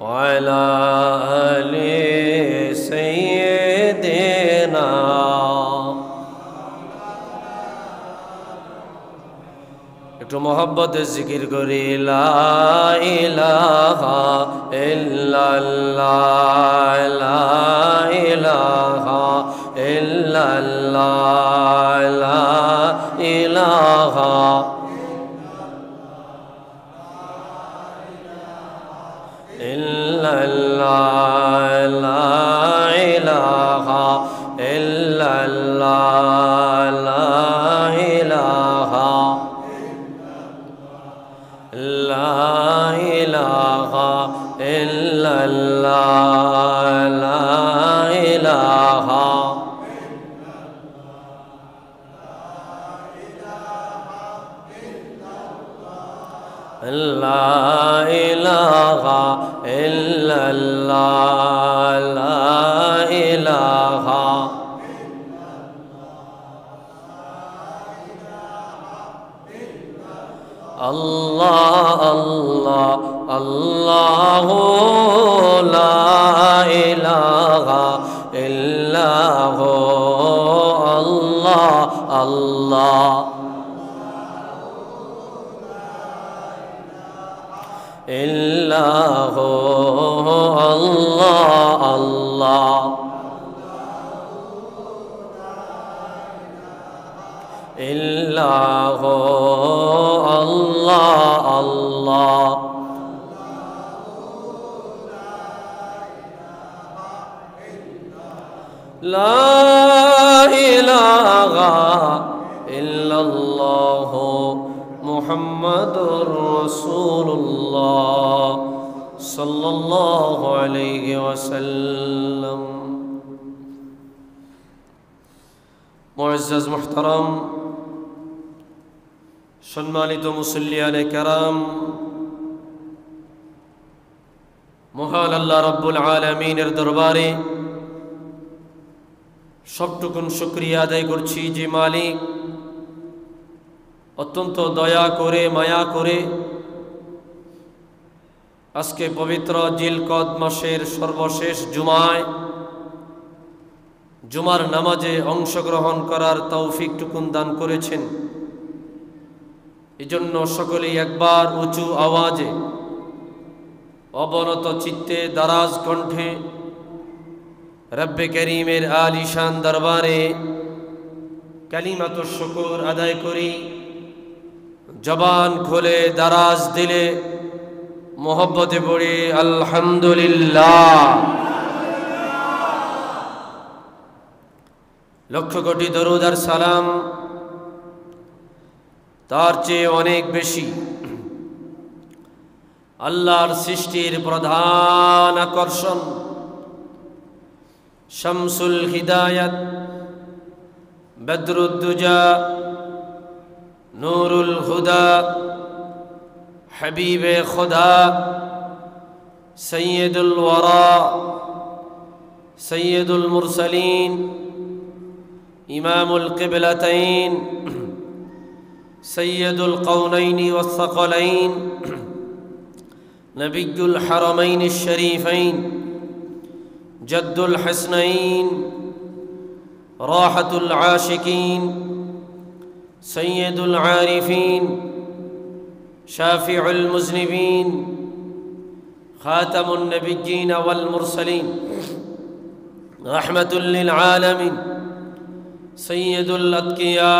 وعلى آل سيدنا একটু মোহাব্বতে জিকির করি লা ইলাহা ইল্লাল্লাহ লা ইলাহা ইল্লাল্লাহ লা ইলাহা ইল্লাল্লাহ লা ইলাহা ইল্লাল্লাহ লা ইলাহা লা ইলাহা ইল্লাল্লাহ লা ইলাহা লা ইলাহা ইল্লাল্লাহ লা ইলাহা আল্লাহ আল্লাহ আল্লাহু লা ইলাহা ইল্লাহু আল্লাহ আল্লাহ ইল্লাহু আল্লাহ আল্লাহ ইল্লাহু আল্লাহ আল্লাহ লা ইলাহা ইল্লাল্লাহ মুহাম্মাদুর রাসূলুল্লাহ সাল্লাল্লাহু আলাইহি ওয়াসাল্লাম। মুআজ্জাজ মুহতারাম, সম্মানিত মুসল্লিয়ানে কেরাম, মহান আল্লাহ রব্বুল আলামিনের দরবারে সবটুকুন শুকরিয়া আদায় করছি যে মালিক অত্যন্ত দয়া করে মায়া করে আজকে পবিত্র জিলকদ মাসের সর্বশেষ জুমার নামাজে অংশগ্রহণ করার তৌফিকটুকুন দান করেছেন। এজন্য সকলেই একবার উঁচু আওয়াজে অবনত চিত্তে দারাজ কণ্ঠে রব্বে করিমের আলিশান দরবারে কালিমাতুশ শুকর আদায় করি। জবান খুলে দারাজ দিলে মোহব্বতে পড়ি আলহামদুলিল্লাহ। লক্ষ কোটি দরুদ আর সালাম তার চেয়ে অনেক বেশি আল্লাহর সৃষ্টির প্রধান আকর্ষণ, শামসুল হিদায়াত, বদরুদ্দুজা, নূরুল হুদা, হাবিবে খুদা, সৈয়দুল ওয়ারা, সৈয়দুল মুরসালিন, ইমামুল কিবলাতাইন, সৈয়দুল কওনাইনি ওয়াস সাকলাইন, নবিয়ুল হারামাইন শরীফাইন, জাদ্দুল হাসনাইন, রাহাতুল আশিকিন, সৈয়দুল আরিফিন, শাফিউল মুজনিবিন, খাতামুন নবিয়্যিন ওয়াল মুরসালিন, রাহমাতুল লিল আলামিন, সৈয়দুল আতকিয়া,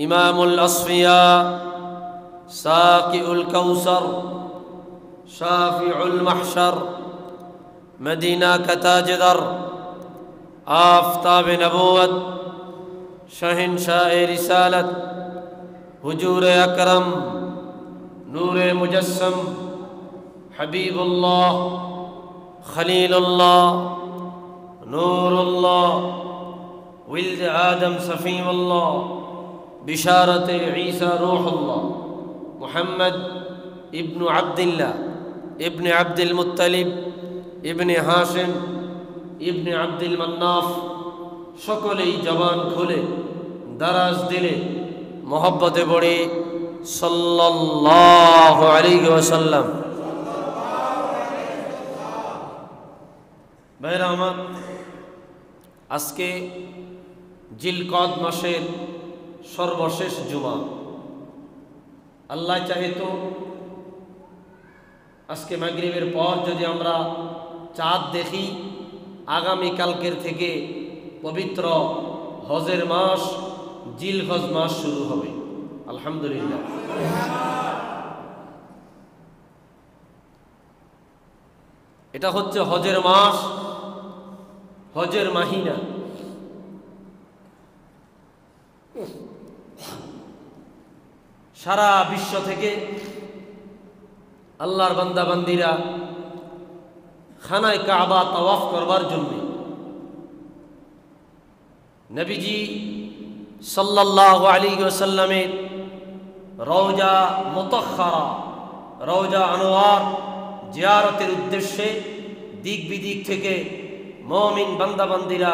ইমামুল আসফিয়া, সাকিউল কাউসার, শাফিউল মাহশার, মদিনা কা তাজদার, আফতাব নবুয়ত, शहंशाह रिसालत, हुजूर अकरम, नूर मुजस्सम, हबीबुल्लाह, खलीलुल्लाह, नूरुल्लाह, विल्द आदम सफ़ीउल्लाह, बिशारत ईसा रूहुल्लाह, मुहम्मद इब्न अब्दिल्लाह, इब्न अब्दुल मुत्तलिब, इब्न हाशिम, इब्न अब्दुल मन्नाफ। সকলেই জবান খুলে দারাজ দিলে मोहब्बते पढ़ी सल्लल्लाहु अलैहि वसल्लम। ভাইরা আমার, আজকে জিলকদ মাসের সর্বশেষ জুমা। আল্লাহ চাহে তো আজকে মাগরিবের পর যদি আমরা চাঁদ দেখি, আগামী কালকের থেকে পবিত্র হজের মাস জিলহজ মাস শুরু হবে। আলহামদুলিল্লাহ। এটা হচ্ছে হজের মাস, হজের মাহিনা। সারা বিশ্ব থেকে আল্লাহর বান্দা বান্দিরা খানায় কাবা তাওয়াফ করবার জন্য নবীজি সাল্লাল্লাহু আলাইহি ওয়াসাল্লামের রওজা মুতাহহারা, রওজা আনোয়ার জিয়ারতের উদ্দেশ্যে দিক বিদিক থেকে মুমিন বান্দা বান্দিরা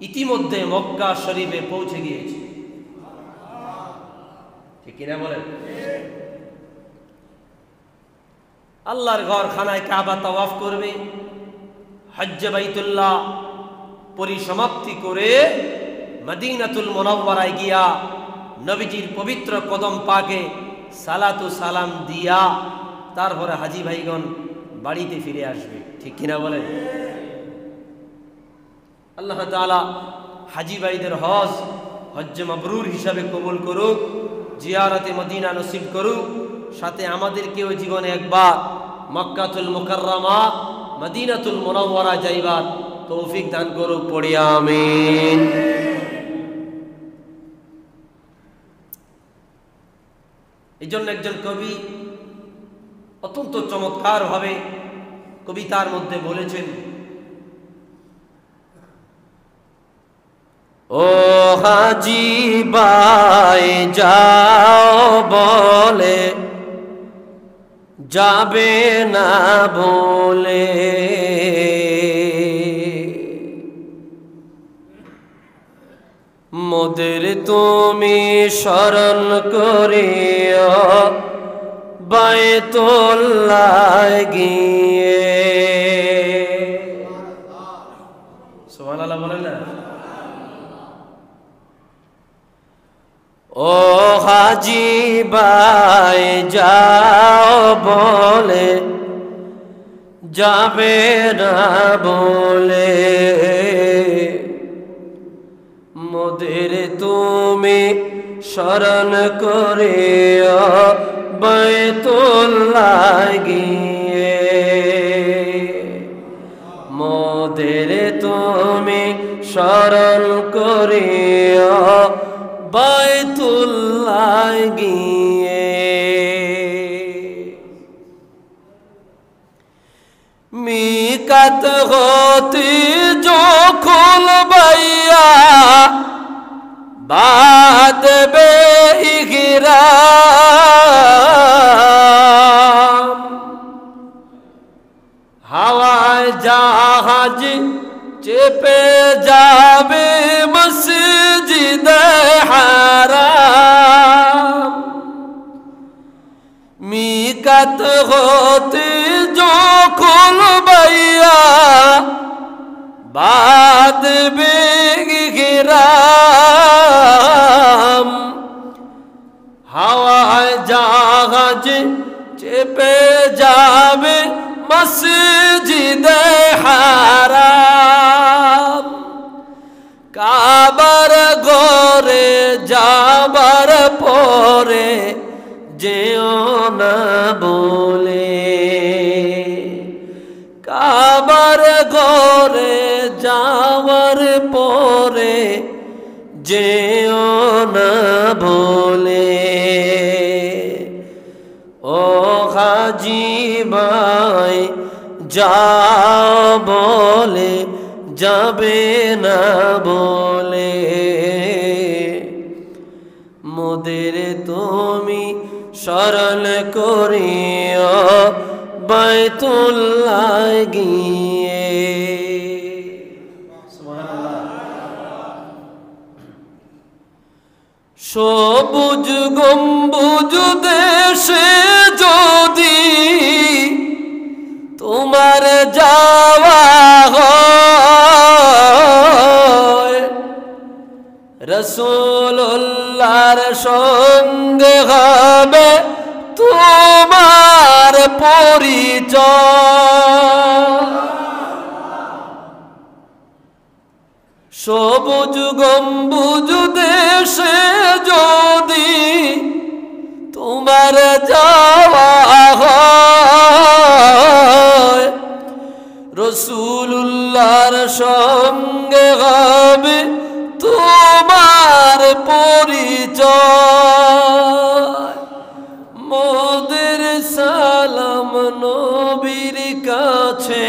ইতিমধ্যে মক্কা শরীফে পৌঁছে গিয়েছে। ঠিক কিনা বলেন? আল্লাহর ঘর খানায় কাবা তাওয়াফ করবে, হজ্জে বাইতুল্লাহ পরিসমাপ্তি করে মদিনাতুল মুনাওয়ারায় গিয়া নবীজির পবিত্র কদম পাকে সালাতু সালাম দিয়া তারপরে হাজী ভাইগণ বাড়িতে ফিরে আসবে। ঠিক কিনা বলেন? আল্লাহ তাআলা হাজী ভাইদের হজ্জে মাবরুর হিসাবে কবুল করুক, জিয়ারতে মদিনা নসিব করুক, সাথে আমাদেরকেও জীবনে একবার মক্কাতুল মুকাররমা মদিনাতুল মুনাওয়ারা যাইবার তৌফিক দান করুক। পড়ি আমিন। এই জন্য একজন কবি অত্যন্ত চমৎকার ভাবে কবিতার মধ্যে বলেছেন, ও হাজী ভাই যাও বলে যাবে না বলে, মোদের তুমি স্মরণ করিও বাইতুল্লাহ গিয়ে। সুবহানাল্লাহ বলেন না? ও হাজী ভাই যাও বলে যাবে না বলে, মোদের তুমি স্মরণ করিও বাইতুল্লাহ গিয়ে, মোদের তুমি স্মরণ করিও বাইতুল্লাহ গিয়ে। মিকাত হতে যখন বাইয়া বাঁধবে ইহরাম, হাওয়ায় জাহাজ চেপে যাবে মসজিদে হারাম। মিকাত হতে যখন বাইয়া বাঁধবে ইহরাম, হাওয়ায় জাহাজ চেপে যাবে মসজিদে হারাম। কাবার ঘরে যাবার পরে যেও না বলে, কাবার ঘরে যাওয়ার পরে যেও না বলে, ও হাজী ভাই যাও বলে যাবে না বলে, মোদের তুমি স্মরণ করিও বাইতুল্লাহ গিয়ে। সবুজ গম্বুজ দেশে যদি তোমার যা যাওয়া হয়, রাসূলুল্লাহর সঙ্গে হবে তোমার পরিচয়। সবুজ গম্বুজ দেশে যদি তোমার যাওয়া হয়, রাসূলুল্লাহর সঙ্গে হবে তোমার পরিচয়। মোদের সালাম নবীর কাছে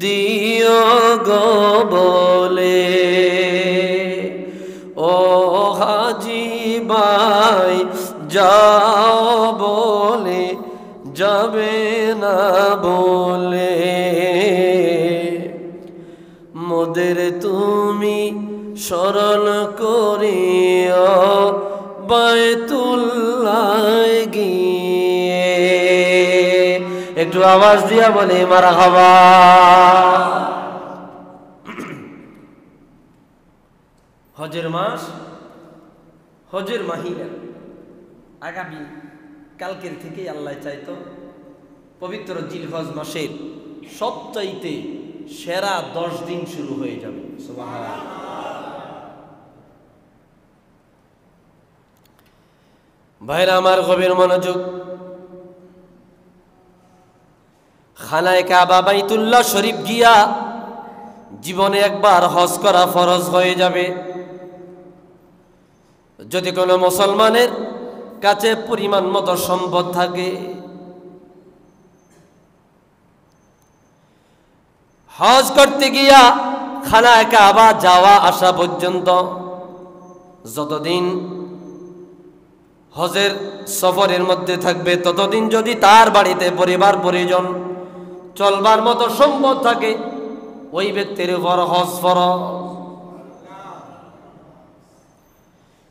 দিও গো বলে, ও হাজি ভাই যাও বলে যাবে না বলে, মোদের তুমি স্মরণ করিও বাইতুল্লাহ গিয়ে। একটু আওয়াজ দিয়া বলে মারহাবা। হজের মাস, হজের মাহিনা আগামী কালকের থেকেই আল্লাহ চাইতো পবিত্র জিলহজ মাসের সবচাইতে সেরা 10 দিন শুরু হয়ে যাবে। সুবহানাল্লাহ। ভাইরা আমার গভীর মনোযোগ, খানায়ে কাবা বাইতুল্লাহ শরীফ গিয়া জীবনে একবার হজ করা ফরজ হয়ে যাবে। যদি কোনো মুসলমানের কাছে পরিমাণ মতো সম্পদ থাকে, হজ করতে গিয়া খানায়ে কাবা যাওয়া আসা পর্যন্ত যতদিন হজের সফরের মধ্যে থাকবে, ততদিন যদি তার বাড়িতে পরিবার পরিজন চলবার মতো সম্পদ থাকে, ওই ব্যক্তির উপর হজ ফরজ।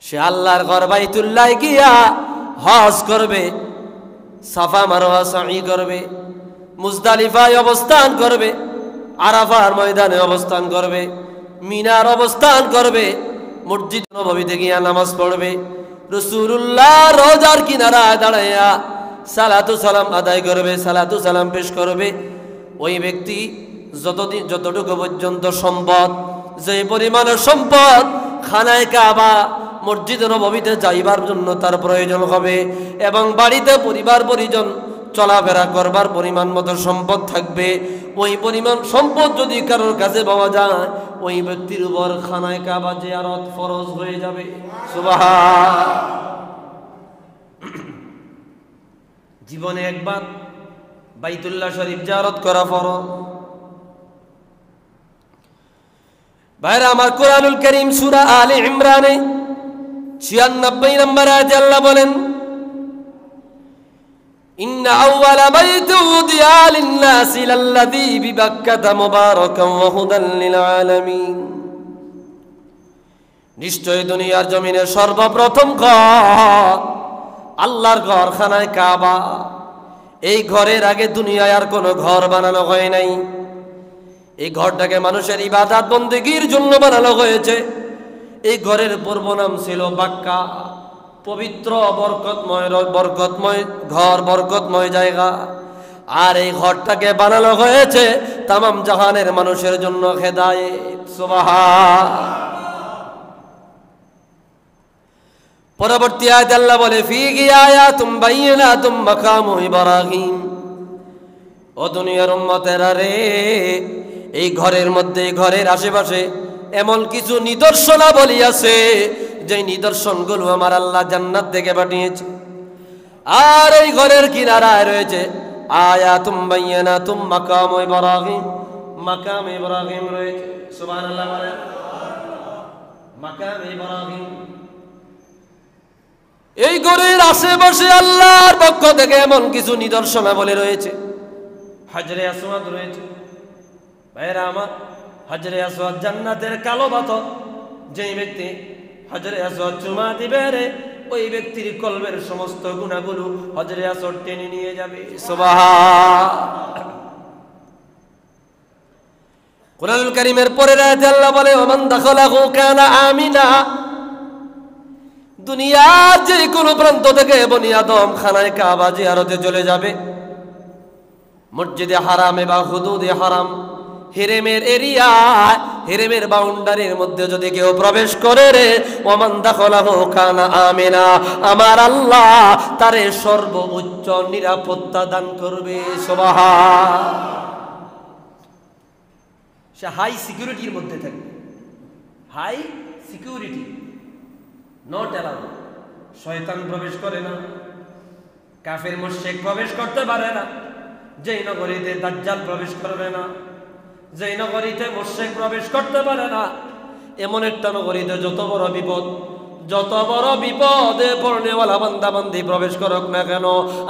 সে আল্লাহর ঘর বাইতুল্লাহ গিয়া হজ করবে, সাফা মারওয়া সাই করবে, মুজদালিফায় অবস্থান করবে, আরাফার ময়দানে অবস্থান করবে, মিনার অবস্থান করবে, মসজিদ নববীতে গিয়া নামাজ পড়বে, রাসূলুল্লাহ রোজার কিনারায় দাঁড়াইয়া সালাতু সালাম আদায় করবে, সালাতু সালাম পেশ করবে। ওই ব্যক্তি যতটুকু পর্যন্ত সম্পদ, যে পরিমাণের সম্পদ খানায়ে কাবা মসজিদ নববীতে যাইবার জন্য তার প্রয়োজন হবে, এবং বাড়িতে পরিবার পরিজন চলাফেরা করবার পরিমাণ মতো সম্পদ থাকবে, ওই পরিমাণ সম্পদ যদি কারোর কাছে পাওয়া যায়, ওই ব্যক্তির উপর খানায়ে কাবা জিয়ারত ফরজ হয়ে যাবে। সুবহান। জীবনে একবার বাইতুল্লাহ শরীফ জিয়ারত করা ফরজ। ভাইরা আমার, কোরআনুল কারীম সূরা আলে ইমরানে 96 নম্বর আয়াতে আল্লাহ বলেন, ইন্না আউওয়ালা বাইতি উদিয়া লিন-নাসি লাল্লাযী বিবাক্কাতা মুবারাকান ওয়া হুদাল লিল আলামিন। নিশ্চয় দুনিয়ার জমিনে সর্বপ্রথম ঘর আল্লাহর ঘর খানায়ে কাবা। এই ঘরের আগে দুনিয়ায় আর কোনো ঘর বানানো হয় নাই। এই ঘরটাকে মানুষের ইবাদত বন্দেগীর জন্য বানানো হয়েছে। এই ঘরের পূর্ব নাম ছিল বাক্কা, পবিত্র বরকতময় ঘর, বরকতময় জায়গা। আর এই ঘরটাকে বানানো হয়েছে তামাম জাহানের মানুষের জন্য হেদায়েত। সুবহান। পরবর্তী আয়াতে আল্লাহ বলে, ফীহি আয়াতুম বাইয়িনাতুম মাকামু ইব্রাহিম। ও দুনিয়ার উম্মতেরা রে, এই ঘরের মধ্যে, ঘরের আশেপাশে এমন কিছু নিদর্শনাবলী আছে, যে নিদর্শনগুলো আমার আল্লাহ জান্নাত থেকে পাঠিয়েছে। আর এই ঘরের কিনারায় রয়েছে আয়াতুম বাইয়িনাতুম মাকামু ইব্রাহিম, মাকাম ইব্রাহিম রয়েছে। সুবহানাল্লাহ বলেন। মাকাম ইব্রাহিম, এই ঘরের আশেপাশে আল্লাহর পক্ষ থেকে এমন কিছু নিদর্শনাবলী রয়েছে। হাজরে আসওয়াদ রয়েছে। ভাইরা আমার, হাজরে আসওয়াদ জান্নাতের কালো পাথর। যেই ব্যক্তি হাজরে আসওয়াদ চুমা দিবে রে, ওই ব্যক্তির কলবের সমস্ত গুনাহগুলো হাজরে আসওয়াদ টেনে নিয়ে যাবে। সুবহান। কুরআনুল কারীমের পরের আয়াতে আল্লাহ বলে ওমান দাখালাহু কানা আমিনা। দুনিয়ার যে কোনো প্রান্ত থেকে বনি আদম খানায় কাবা জিয়ারতে চলে যাবে, মসজিদে হারামে বা হুদুদে হারাম হেরেমের এরিয়া, হেরেমের বাউন্ডারির মধ্যে যদি কেউ প্রবেশ করে রে, ওমান দাখালাহু কানা আমিনা, আমার আল্লাহ তারে সর্বোচ্চ নিরাপত্তা দান করবে। সুবহান। সে হাই সিকিউরিটির মধ্যে থাকবে, হাই সিকিউরিটি, নট অ্যালাউড। শয়তান প্রবেশ করে না, কাফের মুশরিক প্রবেশ করতে পারে না, যেই নগরীতে দাজ্জাল প্রবেশ করবে না, যেই নগরীতে মুশরিক প্রবেশ করতে পারে না, এমন একটা নগরীতে যত বড় বিপদে পড়নেওয়ালা বান্দা বান্দি প্রবেশ করুক না কেন,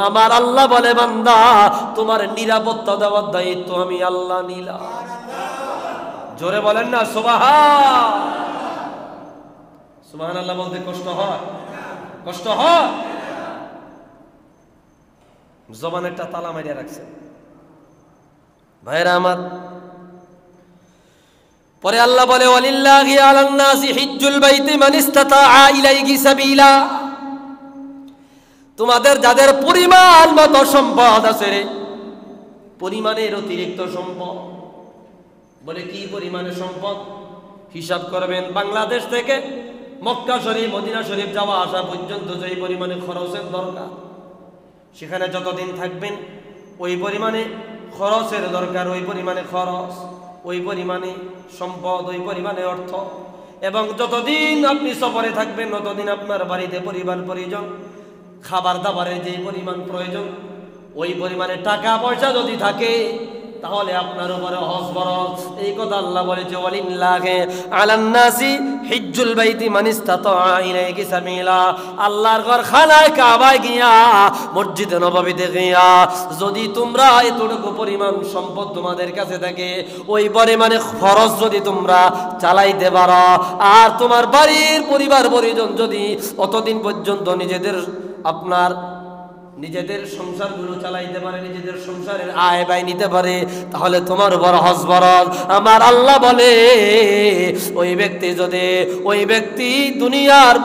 আমার আল্লাহ বলে বান্দা তোমার নিরাপত্তা দেওয়ার দায়িত্ব আমি আল্লাহ নিলাম। জোরে বলেন না সুবহান। সুবহানাল্লাহ বলতে কষ্ট হয়, কষ্ট হয়। জবান একটা তালা মারিয়া রাখছে ভাইরা আমার। পরে আল্লাহ বলে ওয়ালিল্লাহি আলান নাসি হিজ্জুল বাইতি মান ইসতাতাআ ইলাইহি সাবিলা। তোমাদের যাদের পরিমাণ মতো সম্পদ আছে রে, পরিমাণের অতিরিক্ত সম্পদ, বলে কি পরিমাণে সম্পদ হিসাব করবেন। বাংলাদেশ থেকে মক্কা শরীফ মদিনা শরীফ যাওয়া আসা পর্যন্ত যে পরিমাণে খরচের দরকার, সেখানে যতদিন থাকবেন ওই পরিমাণে খরচের দরকার, ওই পরিমাণে খরচ, ওই পরিমাণে সম্পদ, ওই পরিমাণে অর্থ। এবং যতদিন আপনি সফরে থাকবেন ততদিন আপনার বাড়িতে পরিবার পরিজন খাবার দাবারের যে পরিমাণ প্রয়োজন, ওই পরিমাণে টাকা পয়সা যদি থাকে তাহলে আপনার উপরে হজ ফরজ। এই কথা আল্লাহ বলেছে ওয়ালিল্লাহি আলান নাসি হিজ্জুল বাইতি মান ইসতাতাআ ইলাইহি সাবিলা। আল্লাহর ঘর খানায় কাবায় গিয়া, মসজিদে নববীতে গিয়া যদি তোমরা এতটুকু পরিমাণ সম্পদ তোমাদের কাছে থাকে, ওই পরিমাণে খরচ যদি তোমরা চালাইতে পারো, আর তোমার বাড়ির পরিবার পরিজন যদি অতদিন পর্যন্ত নিজেদের সংসারগুলো চালাইতে পারে, নিজেদের সংসারের আয় ব্যয় নিতে পারে, তাহলে তোমার উপর হজ ফরজ। আমার আল্লাহ বলে ওই ব্যক্তি দুনিয়ার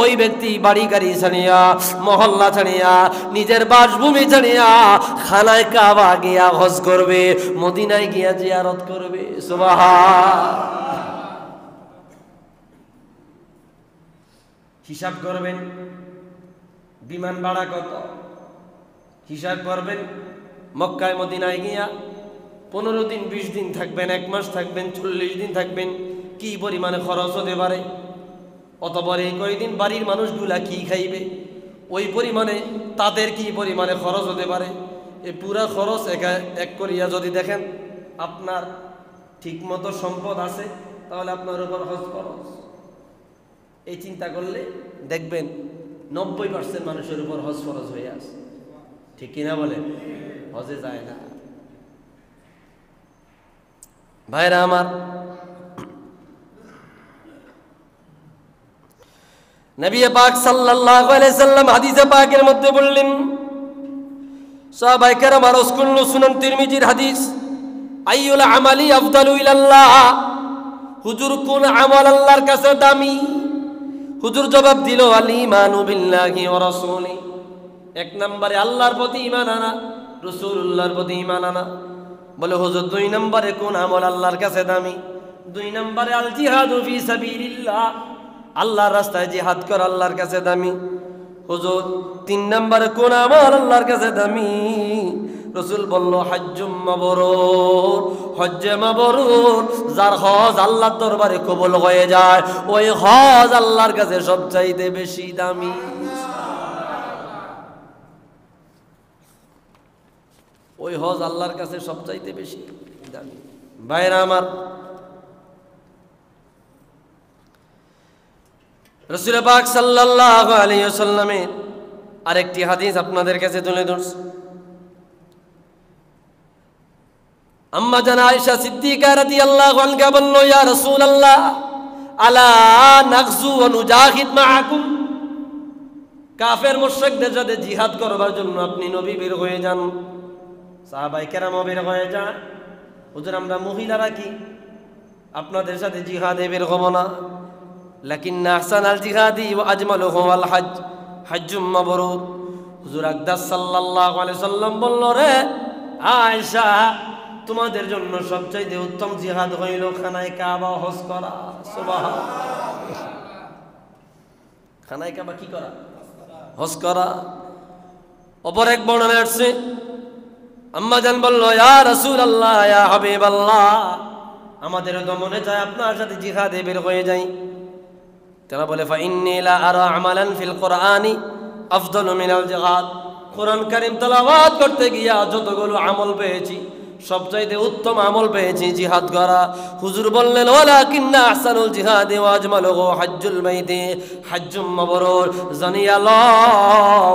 ওই ব্যক্তি বাড়ি গাড়ি ছাড়িয়া, মহল্লা ছাড়িয়া, নিজের বাসভূমি ছাড়িয়া খানায় কাবা গিয়া হজ করবে, মদিনায় গিয়া জিয়ারত করবে। সুবহান। হিসাব করবেন বিমান ভাড়া কত, হিসাব করবেন মক্কায় মদিনায় গিয়া 15 দিন 20 দিন থাকবেন, 1 মাস থাকবেন, 40 দিন থাকবেন, কি পরিমাণে খরচ হতে পারে। অতঃপর এই কয়দিন বাড়ির মানুষগুলা কি খাইবে, ওই পরিমাণে তাদের কি পরিমাণে খরচ হতে পারে। এই পুরা খরচ এক করিয়া যদি দেখেন আপনার ঠিক মতো সম্পদ আছে, তাহলে আপনার উপর হজ খরচ। এই চিন্তা করলে দেখবেন 90% মানুষের উপর হজ ফরজ হয়ে আছে। ঠিক কিনা বলে? হজে যায় না। ভাইরা আমার, নবী পাক সাল্লাল্লাহু আলাইহি সাল্লাম হাদিসে পাকের মধ্যে বললেন, সাহাবায়ে কেরাম আর কুল্লু সুনান তিরমিজির হাদিস, আইয়ুল আমালি আফদালু ইলাল্লাহ। হুজুর কোন আমল আল্লাহর কাছে দামি? হুজুর জবাব দিল, আল ঈমানু বিল্লাহি ওয়া রাসূলি। 1 নম্বরে আল্লাহর প্রতি ঈমান আনা, রাসূলুল্লাহর প্রতি ঈমান আনা। বলে হুজুর 2 নম্বরে কোন আমল আল্লাহর কাছে দামি? 2 নম্বরে আল জিহাদু ফি সাবিলিল্লাহ, আল্লাহর রাস্তায় জিহাদ করা আল্লাহর কাছে দামি। হুজুর 3 নম্বরে কোন আমল আল্লাহর কাছে দামি? রাসূল বলল, হজ্জুম মাবরুর, হজ্জে মাবরুর। যার হজ আল্লাহর দরবারে কবুল হয়ে যায়, ওই হজ আল্লাহর কাছে সবচাইতে বেশি দামি। ওই হজ আল্লাহর কাছে সবচাইতে বেশি দামি। ভাইরা আমার, রাসূল পাক সাল্লাল্লাহু আলাইহি ওয়াসাল্লামের আরেকটি হাদিস আপনাদের কাছে তুলে ধরছি। আম্মা জানা আয়েশা সিদ্দিকা রাদিয়াল্লাহু আনহা বলল, ইয়া রাসূলুল্লাহ, আলা নাগজু ওয়া নুজাহিদ মাআকুম। কাফের মুশরিকদের সাথে জিহাদ করবার জন্য আপনি নবী বের হয়ে যান, সাহাবায়ে কেরাম বের হয়ে যান। হুজুর আমরা মহিলারা কি আপনাদের সাথে জিহাদে বের হব না, লাকিন্না আহসানাল জিহাদি ওয়া আজমালুহু আল হজ, হজ্জুম মাবরুর। হুজুর আকদাস সাল্লাল্লাহু আলাইহি সাল্লাম বলল, রে আয়েশা, তোমাদের জন্য সবচাইতে উত্তম জিহাদ হইল খানায় কাবা হজ করা। সুবহানাল্লাহ। খানায় কাবা কি করা? হজ করা। অপর এক বর্ণনায় আসছে, আম্মা জান বলল, ইয়া রাসূলুল্লাহ, ইয়া হাবিবাল্লাহ, আমাদের তো মনে চায় আপনার সাথে জিহাদে বের হয়ে যাই। তারা বলে, ফাইন্নী লা আরা আমালান ফিল কুরআনি আফদালু মিনাল জিহাদ। কোরআন কারীম তেলাওয়াত করতে গিয়া যতগুলো আমল পেয়েছি, সবচাইতে উত্তম আমল পেয়েছি জিহাদ করা। হুজুর বললেন, ওয়ালাকিন্না আহসানুল জিহাদি ওয়া আজমালুহু হজ্জুল বাইতি হজ্জুম মাবরুর। জানিয়া লও,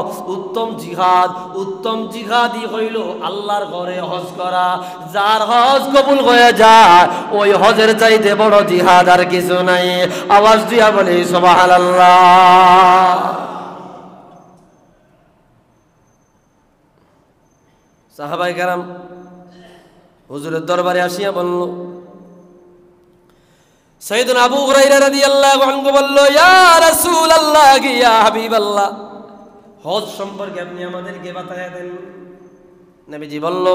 উত্তম জিহাদই হইল আল্লাহর ঘরে হজ করা। যার হজ কবুল হয়ে যায়, ওই হজের চাইতে বড় জিহাদ আর কিছু নাই। আওয়াজ দিয়া বলি সুবহানাল্লাহ। সাহাবায়ে কেরাম হুজুরের দরবারে আসিয়া বলল, সাইয়েদনা আবু হুরায়রা রাদিয়াল্লাহু আনহু বলল, ইয়া রাসূলুল্লাহ, ইয়া হাবিবাল্লাহ, হজ সম্পর্কে আপনি আমাদেরকে বাতায়া দেন। নবীজি বলল,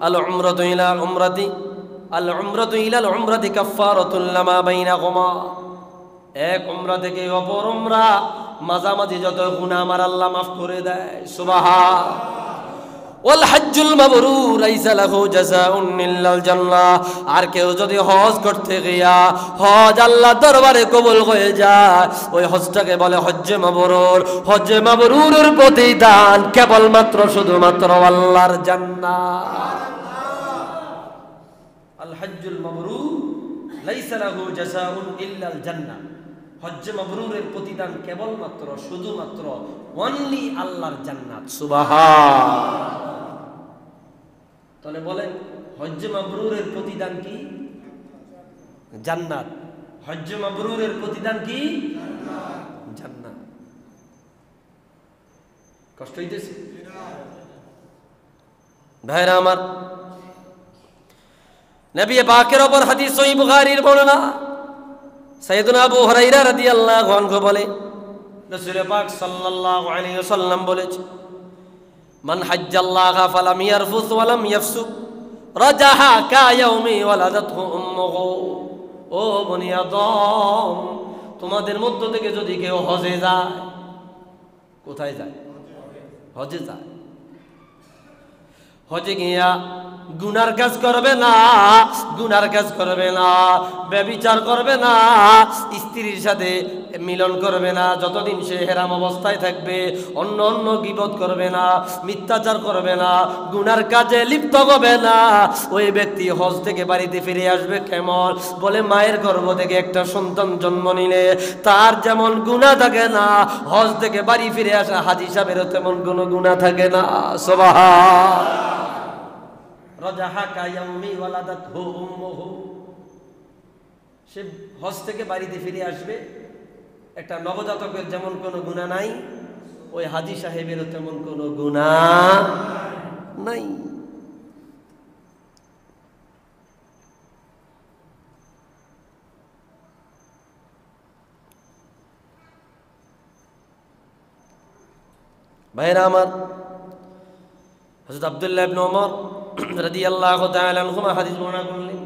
আল উমরাতু ইলাল উমরাতি কাফফারাতুল লিমা বাইনাহুমা। এক উমরা থেকে অপর উমরা মাঝামাঝি যত গুনাহ আমার আল্লাহ মাফ করে দেয়। সুবহান। ওয়াল হজ্জুল মাবরুর লাইসা লাহু জাযাউন ইল্লাল জান্নাহ। আর কেউ যদি হজ করতে গিয়া হজ আল্লাহর দরবারে কবুল হয়ে যায়, ওই হজটাকে বলে হজ্জে মাবরুর। হজ্জে মাবরুরের প্রতিদান কেবলমাত্র শুধুমাত্র আল্লাহর জান্নাত। আল হজ্জুল মাবরুর লাইসা লাহু জাযাউন ইল্লাল জান্নাহ। হজ্জে মাবরুরের প্রতিদান কেবলমাত্র শুধুমাত্র অনলি আল্লাহর জান্নাত। সুবহান। তাহলে বলেন, হজ্জে মাবরুরের প্রতিদান কি? জান্নাত। হজ্জে মাবরুরের প্রতিদান কি? জান্নাত। কষ্ট হইতেছে ভাইরা আমার? নবী পাকের ওপর হাদিস সহিহ বুখারীর বর্ণনা, সাইয়েদনা আবু হুরায়রা রাদিয়াল্লাহু আনহু বলে, রাসূল পাক সাল্লাল্লাহু আলাইহি ওয়াসাল্লাম বলেছে, মান হাজ্জাল্লাহা ফালাম ইয়ারফুস ওয়ালাম ইয়াফসুক রাজাহা কায়াউমি ওয়ালাদাতহু উম্মুহু। ও বনি আদম, তোমাদের মধ্য থেকে যদি কেউ হজে যায়, কোথায় যায়? হজে যায়। হজে গিয়া গুনার কাজ করবে না, ব্যভিচার করবে না, স্ত্রীর সাথে মিলন করবে না, যতদিন সে হেরাম অবস্থায় থাকবে, অন্য গীবত করবে না, মিথ্যাচার করবে না, গুনার কাজে লিপ্ত হবে না। ওই ব্যক্তি হজ থেকে বাড়িতে ফিরে আসবে কেমন? বলে, মায়ের গর্ভ থেকে একটা সন্তান জন্ম নিলে তার যেমন গুনাহ থাকে না, হজ থেকে বাড়ি ফিরে আসা হাজী সাহেবেরও তেমন কোনো গুনাহ থাকে না। সুবহান। সে হজ থেকে বাড়িতে ফিরে আসবে, একটা নবজাতকের যেমন কোনো গুনাহ নাই, ওই হাজী সাহেবেরও তেমন কোনো গুনাহ নাই। ভাইরা আমার, হযরত আব্দুল্লাহ ইবনে ওমর রাদিয়াল্লাহু তাআলা আনহুমা হাদিস বর্ণনা করলেন,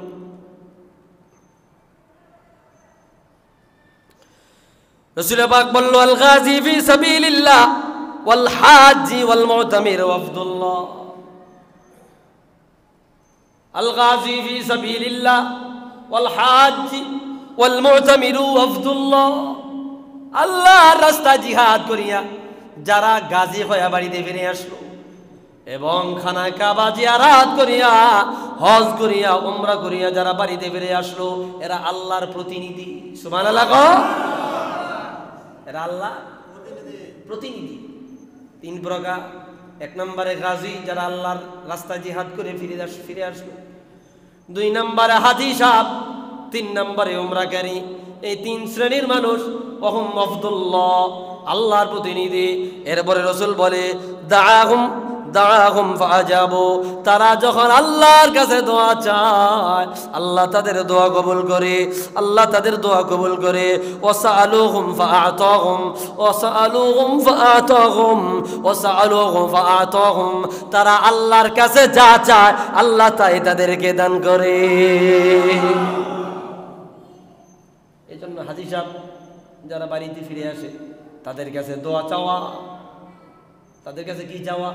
রাসূল পাক বলল, আল গাজী ফি সাবিলিল্লাহ ওয়াল হাজ্জি ওয়াল মুতামির ওয়াফদুল্লাহ। আল গাজী ফি সাবিলিল্লাহ ওয়াল হাজ্জি ওয়াল মুতামির ওয়াফদুল্লাহ। আল্লাহর রাস্তায় জিহাদ করিয়া যারা গাজী হয়ে বাড়িতে ফিরে আসলো এবং খানায় কাবা জিয়ারত করিয়া, হজ করিয়া, উমরা করিয়া যারা বাড়িতে ফিরে আসলো, এরা আল্লাহর প্রতিনিধি। সুবহানাল্লাহ। এরা আল্লাহ প্রতিনিধি। তিন প্রকার। এক নম্বরে গাজী, যারা আল্লাহর রাস্তায় জিহাদ করে ফিরে আসলো। দুই নম্বরে হাজী সাহেব। তিন নম্বরে উমরাকারী। এই তিন শ্রেণীর মানুষ ওহুম ওয়াফদুল্লাহ, আল্লাহর প্রতিনিধি। এরপরে রাসূল বলে, দাআহুম দাআহুম ফাআজাবু, তারা যখন আল্লাহর কাছে দোয়া চায় আল্লাহ তাদের দোয়া কবুল করে, আল্লাহ তাদের দোয়া কবুল করে। ওয়াসআলুহুম ফাআতাহুম, ওয়াসআলুহুম ফাআতাহুম, ওয়াসআলুহুম ফাআতাহুম, তারা আল্লাহর কাছে যা চায় আল্লাহ তাই তাদেরকে দান করে। এজন্য হাজী সাহেব যারা বাড়িতে ফিরে আসে তাদের কাছে দোয়া চাওয়া, তাদের কাছে কি চাওয়া?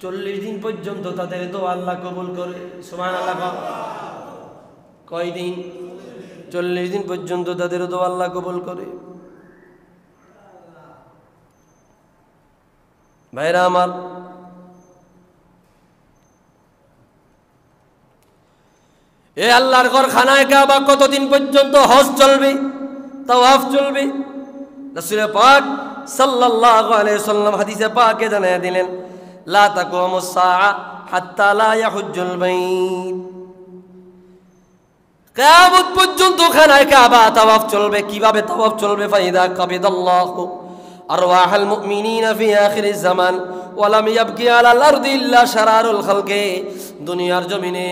40 দিন পর্যন্ত তাদের দোয়া আল্লাহ কবুল করে। সুবহানাল্লাহ। কয় দিন? 40 দিন পর্যন্ত তাদের দোয়া আল্লাহ কবুল করে। ভাইরা আমার, এ আল্লাহর ঘর খানায় কাবা কতদিন পর্যন্ত হজ চলবে, তাওয়াফ চলবে? রাসূল পাক সাল্লাল্লাহু আলাইহি সাল্লাম হাদিসে পাকে জানিয়ে দিলেন, লা তাকুমুস সাআ হাত্তা লা ইয়াহুজ্জুল বাইত। কিয়ামত পর্যন্ত খানায় কাবা তাওয়াফ চলবে। কিভাবে তাওয়াফ চলবে? ফাইদা কাবিদাল্লাহু আরওয়াহাল মুমিনিনা ফি আখিরিজ জামান ওয়া লাম ইয়াবকি আলাল আরদি ইল্লা শারারুল খালকি। দুনিয়ার জমিনে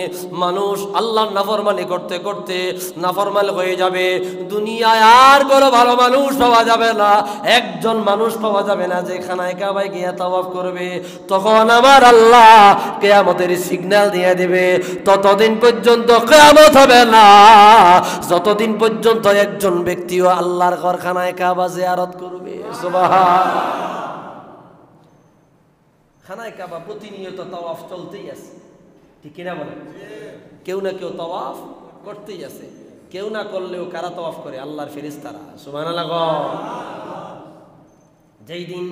মানুষ আল্লাহর নাফরমানি করতে করতে নাফরমান হয়ে যাবে। দুনিয়ায় আর কোনো ভালো মানুষ পাওয়া যাবে না, একজন মানুষ পাওয়া যাবে না যে খানায় কাবায় গিয়ে তাওয়াফ করবে। তখন আমার আল্লাহ কিয়ামতের সিগন্যাল দিয়ে দিবে, ততদিন পর্যন্ত কিয়ামত হবে না যতদিন পর্যন্ত একজন ব্যক্তিও আল্লাহর ঘর খানায় কাবা জিয়ারত করবে। সুবহানাল্লাহ। খানায় কাবা প্রতিনিয়ত তাওয়াফ চলতেই আছে, ঠিক কিনা বলেন? কেউ না কেউ তাওয়াফ করতেই আছে। কেউ না করলেও কারা তাওয়াফ করে? আল্লাহর ফেরেশতারা। সুবহানাল্লাহ। যেই দিন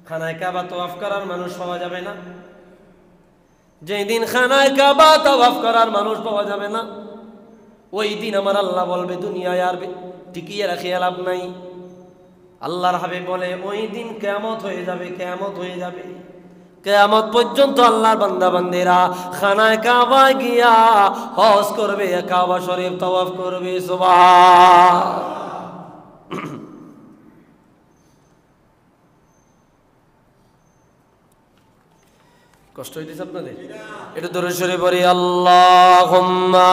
খানায় কাবা তাওয়াফ করার মানুষ পাওয়া যাবে না, যেই দিন খানায় কাবা তাওয়াফ করার মানুষ পাওয়া যাবে না, ওই দিন আমার আল্লাহ বলবে দুনিয়ায় আর টিকিয়ে রাখিয়া লাভ নাই। আল্লাহর হাবিব বলে ওই দিন কিয়ামত হয়ে যাবে, কিয়ামত হয়ে যাবে। কিয়ামত পর্যন্ত আল্লাহর বান্দা বান্দিরা খানায় কাবা গিয়া হজ করবে, কাবা শরীফ তাওয়াফ করবে। সুবহান। কষ্ট হইতেছে আপনাদের? এটা দরুদ শরীফ পড়ি, আল্লাহুম্মা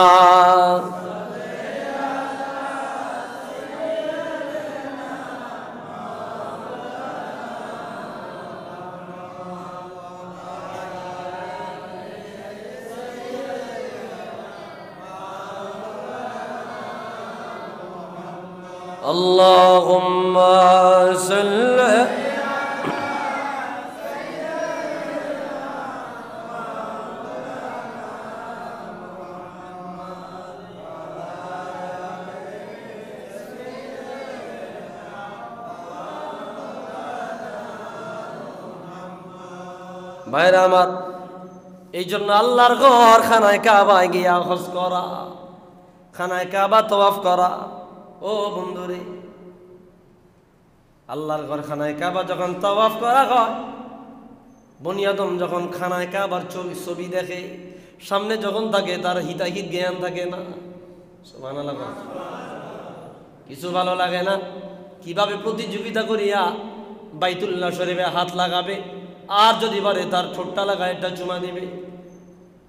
আল্লাহুম্মা সাল্লি। ভাইরা আমার, এই জন্য আল্লাহর ঘর খানায় কাবায় গিয়া হজ করা, খানায় কাবা তাওয়াফ করা। ও বন্ধুরে, আল্লাহর ঘর খানায় কাবা যখন তাওয়াফ করা হয়, বনি আদম যখন খানায় কাবার ছবি দেখে, সামনে যখন থাকে তার হিতাহিত জ্ঞান থাকে না। সুবহানাল্লাহ। কিছু ভালো লাগে না? কিভাবে প্রতিযোগিতা করিয়া বাইতুল্লাহ শরীফে হাত লাগাবে, আর যদি পারে তার ঠোঁটটা লাগায় একটা চুমা দিবে,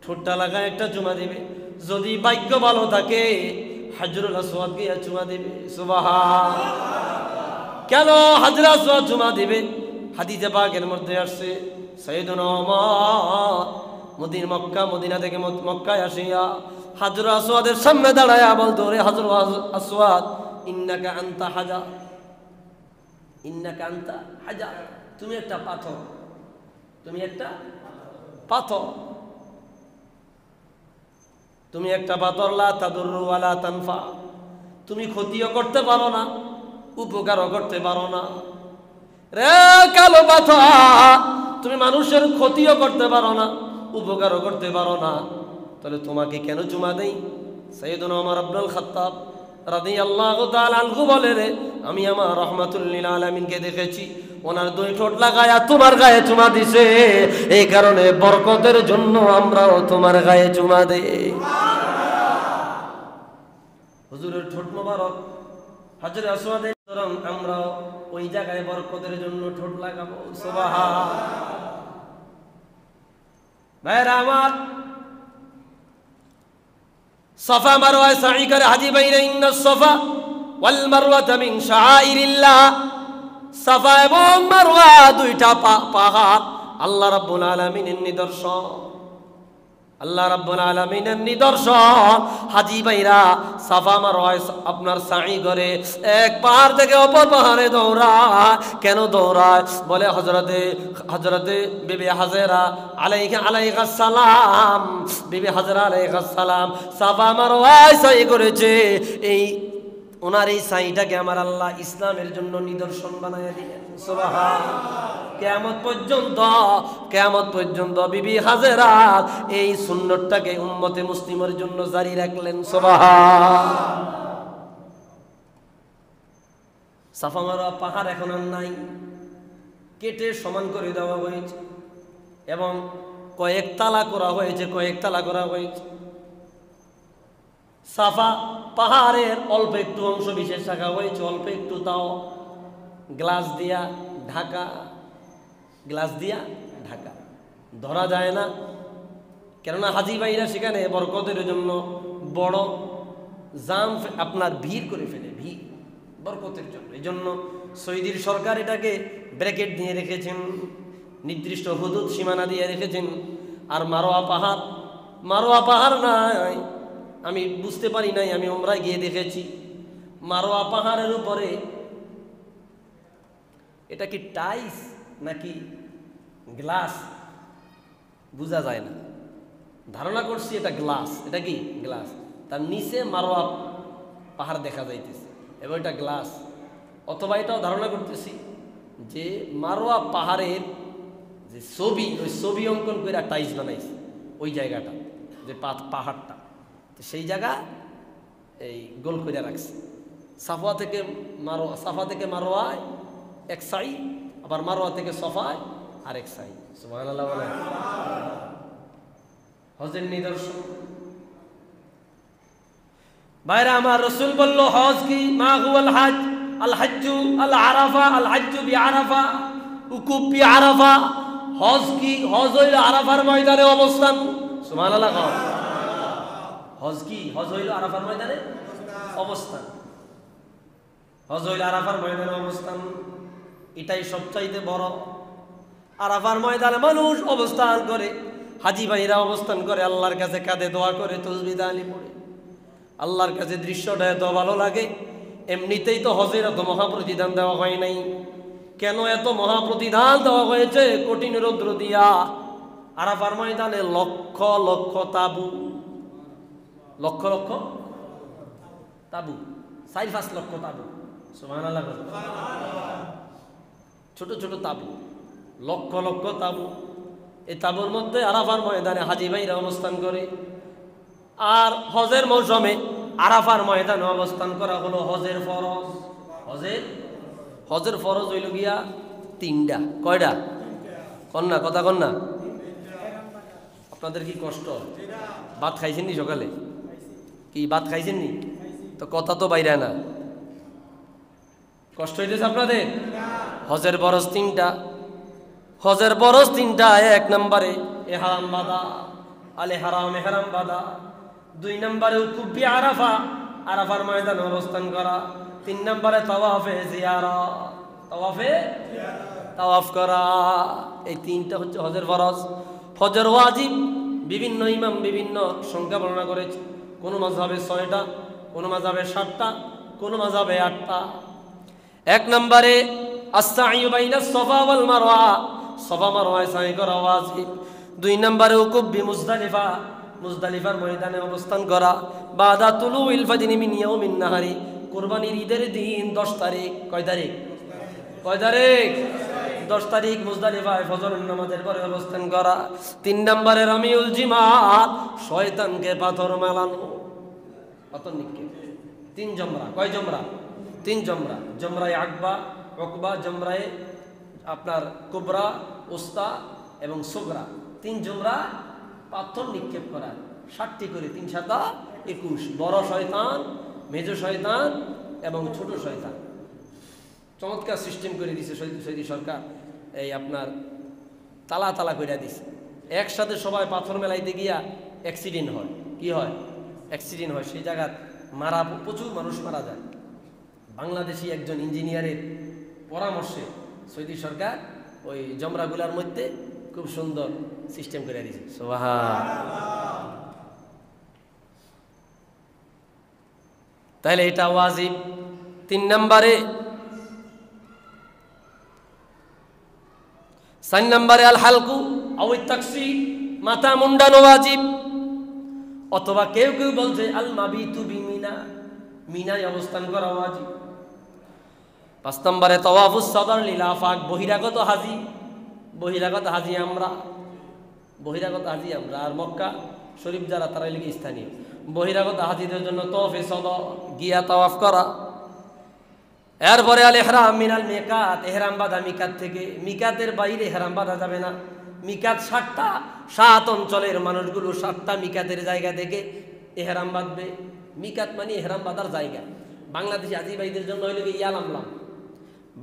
ঠোঁটটা লাগায় একটা চুমা দিবে। যদি ভাগ্য ভালো থাকে হাজরুল আসওয়াদ গিয়া চুমা দিবে। সুবহান। কেন হাজরুল আসওয়াদ চুমা দিবে? হাদিসে পাকের মধ্যে আসছে, সাইয়েদুনা ওমর মদিনা থেকে মক্কায় আসিয়া হাজরুল আসওয়াদের সামনে দাঁড়ায়া বলতো, রে হাজরুল আসওয়াদ, ইন্নাকা আনতা হাজার, ইন্নাকা আনতা হাজার, তুমি একটা পাথর, তুমি একটা পাথর, তুমি একটা পাথর, লা তাদুররু ওয়ালা তানফা, তুমি ক্ষতিও করতে পারো না, উপকারও করতে পারো না। রে কালো পাথর, তুমি মানুষের ক্ষতিও করতে পারো না, উপকারও করতে পারো না, তাহলে তোমাকে কেন চুমা দেই? সাইয়েদুনা ওমর ইবনুল খাত্তাব রাদিয়াল্লাহু তাআলা আনহু বলে, রে আমি আমার রাহমাতুল লিল আলামিনকে দেখেছি, ওনার দুই ঠোঁট লাগায়া তোমার গায়ে চুমা দিছে, এই কারণে বরকতের জন্য আমরাও তোমার গায়ে চুমা দেই। হুজুরের ঠোঁট মোবারক হাজরে আসওয়াদে, আমরা ওই জায়গায় বরকতের জন্য ঠোঁট লাগাবো। সুবহান। ভাইরা আমার, সাফা মারওয়ায় সাই করে হাজি ভাইরা, ইন্নাস সাফা ওয়াল মারওয়াতা মিন শাআইরিল্লাহ। সাফা এবং মারওয়া দুইটা পাহাড় আল্লাহ রাব্বুল আলামিনের নিদর্শন, আল্লাহ রাব্বুল আলামিনের নিদর্শন। হাজি ভাইরা সাফা মারওয়ায় আপনার সাই করে এক পাহাড় থেকে অপর পাহাড়ে দৌড়ায়। কেন দৌড়ায়? বলে হযরতে বিবি হাজেরা আলাইহিস সালাম, বিবি হাজেরা আলাইহিস সালাম সাফা মারওয়ায় সাই করেছে। এই ওনার এই সাইটাকে আমার আল্লাহ ইসলামের জন্য নিদর্শন বানাইয়া দিলেন। সুবহানাল্লাহ। কিয়ামত পর্যন্ত বিবি হাজেরা এই সুন্নতটাকে উম্মতে মুসলিমের জন্য জারি রাখলেন। সুবহানাল্লাহ। সাফা মারওয়া পাহাড় এখন আর নাই, কেটে সমান করে দেওয়া হয়েছে এবং কয়েক তালা করা হয়েছে। সাফা পাহাড়ের অল্প একটু অংশ বিশেষ রাখা হয়েছে, অল্প একটু, তাও গ্লাস দিয়া ঢাকা, ধরা যায় না। কেননা হাজি ভাইরা সেখানে বরকতের জন্য বড় জাম আপনার ভিড় করে ফেলে, বরকতের জন্য। এই জন্য সৌদির সরকার এটাকে ব্র্যাকেট দিয়ে রেখেছেন, নির্দিষ্ট হুদুদ সীমানা দিয়ে রেখেছেন। আর মারোয়া পাহাড় নাই, আমি বুঝতে পারি নাই, আমি ওমরায় গিয়ে দেখেছি মারোয়া পাহাড়ের উপরে এটা কি টাইলস নাকি গ্লাস বোঝা যায় না, ধারণা করছি এটা গ্লাস। এটা কি গ্লাস? তার নিচে মারোয়া পাহাড় দেখা যাইতেছে এবং এটা গ্লাস। অথবা এটাও ধারণা করতেছি যে মারোয়া পাহাড়ের যে ছবি, ওই ছবি অঙ্কন করে টাইলস বানাইছে ওই জায়গাটা, যে পাহাড়টা, সেই জায়গা এই গোল করে রাখছে। সাফা থেকে মারোয়ায় এক সাই, আবার মারোয়া থেকে সফায় আরেক সাই। সুবহানাল্লাহ বলেন। হজের নিদর্শন ভাইরা আমার, রাসূল বলল হজ কি? মা হুয়াল হজ? আল হজ্জু আল আরাফা, আল হজ্জু বি আরাফা, উকুব বি আরাফা। হজ কি? হজ হইল আরাফার ময়দানে অবস্থান। সুবহানাল্লাহ। হজ কি? হজ হইল আরাফার ময়দানে অবস্থান। হজ হইল আরাফার ময়দানে অবস্থান, এটাই সবচাইতে বড়। আরাফার ময়দানে মানুষ অবস্থান করে, হাজি ভাইরা অবস্থান করে, আল্লাহর কাছে কাঁদে, দোয়া করে, তাসবিহ তাহলিল পড়ে। আল্লাহর কাছে দৃশ্যটা এত ভালো লাগে। এমনিতেই তো হজের এত মহাপ্রতিদান দেওয়া হয় নাই, কেন এত মহাপ্রতিদান দেওয়া হয়েছে? কঠিন রৌদ্র দিয়া আরাফার ময়দানে লক্ষ লক্ষ তাবু, লক্ষ লক্ষ তাবু, 4-5 লক্ষ তাবু। সুবহানাল্লাহ। ছোট ছোট তাবু, লক্ষ লক্ষ তাবু। এই তাবুর মধ্যে আরাফার ময়দানে হাজি ভাইরা অবস্থান করে। আর হজের মৌসুমে আরাফার ময়দানে অবস্থান করা হলো হজের ফরজ। হজের ফরজ হইল গিয়া 3টা। কয়টা? কন্যা কথা কন্যা। আপনাদের কি কষ্ট? ভাত খাইছেন নি সকালে? কি ভাত খাইছেন নি? তো কথা তো বাইরে না, কষ্ট হইতেছে আপনাদের? হজের ফরজ 3টা। হজের ফরজ 3টা। 1 নম্বরে ইহরাম বাঁধা, আলে হারাম ইহরাম বাঁধা। 2 নম্বরে উকুব বি আরাফা, আরাফার ময়দানে অবস্থান করা। 3 নম্বরে তাওয়াফে জিয়ারত, তাওয়াফ করা। এই 3টা হচ্ছে হজের ফরজ। হজের ওয়াজিব বিভিন্ন ইমাম বিভিন্ন সংখ্যা বর্ণনা করেছে। কোনো মাযহাবে 6টা, কোনো মাযহাবে 7টা, কোনো মাযহাবে 8টা। 1 নম্বরে আস-সা'য়ু বাইনাস সাফা ওয়াল মারওয়া, সাফা মারওয়ায় সাই করা ওয়াজিব। 2 নম্বরে উকুব বি মুজদালিফা, মুজদালিফার ময়দানে অবস্থান করা। বাদা তুলুইল ফাজরি মিন ইয়াউমিন নাহারি, কুরবানির ঈদের দিন 10 তারিখ। কয় তারিখ? 10 তারিখ মুজদালিফায় ফজরের নামাজের পরে অবস্থান করা। 3 নম্বরে রামিউল জিমাত, শয়তানকে পাথর মেলানো, পাথর নিক্ষেপ। 3 জমরা। কয় জমরা? 3 জমরা। জমরায়ে আকবা, উকবা, জমরায়ে আপনার কুবরা, উস্তা এবং সুগরা। 3 জমরা পাথর নিক্ষেপ করা। 60টি করে, 3 7 21। বড় শয়তান, মেজ শয়তান এবং ছোট শয়তান। চমৎকার সিস্টেম করে দিছে সৌদি সরকার। এই আপনার তালা করে দিছে। একসাথে সবাই পাথর মেলাইতে গিয়া অ্যাক্সিডেন্ট হয়। কি হয়? অ্যাক্সিডেন্ট হয়। সেই জায়গায় প্রচুর মানুষ মারা যায়। বাংলাদেশি একজন ইঞ্জিনিয়ারের পরামর্শে সৌদি সরকার ওই জমরাগুলার মধ্যে খুব সুন্দর সিস্টেম করে দিয়েছে। সুবহানাল্লাহ। তাহলে এটা ওয়াজিব। 3 নম্বরে 4 নম্বরে আল হালকু আও তাকসি, মাথা মুন্ডানো ওয়াজিব। অথবা কেউ কেউ বলছে আল মাবিতু বিমিনা, মিনায় অবস্থান করা ওয়াজিব। 5 নম্বরে তাওয়াফুস সাদর লিল আফাক, বহিরাগত হাজি। বহিরাগত হাজি আমরা আর মক্কা শরীফ যারা তারা লিগে স্থানীয়। বহিরাগত হাজিদের জন্য তাওয়াফে সাদা গিয়া তাওয়াফ করা। এরপরে আল ইহরাম মিনাল মিকাত, ইহরাম বাঁধা মিকাত থেকে। মিকাতের বাইরে ইহরাম বাঁধা যাবে না। মিকাত 7টা, 7 অঞ্চলের মানুষগুলো 7টা মিকাতের জায়গা থেকে ইহরাম বাঁধবে। মিকাত মানে ইহরাম বাঁধার জায়গা। বাংলাদেশি হাজি ভাইদের জন্য হইল ইয়ালামলাম।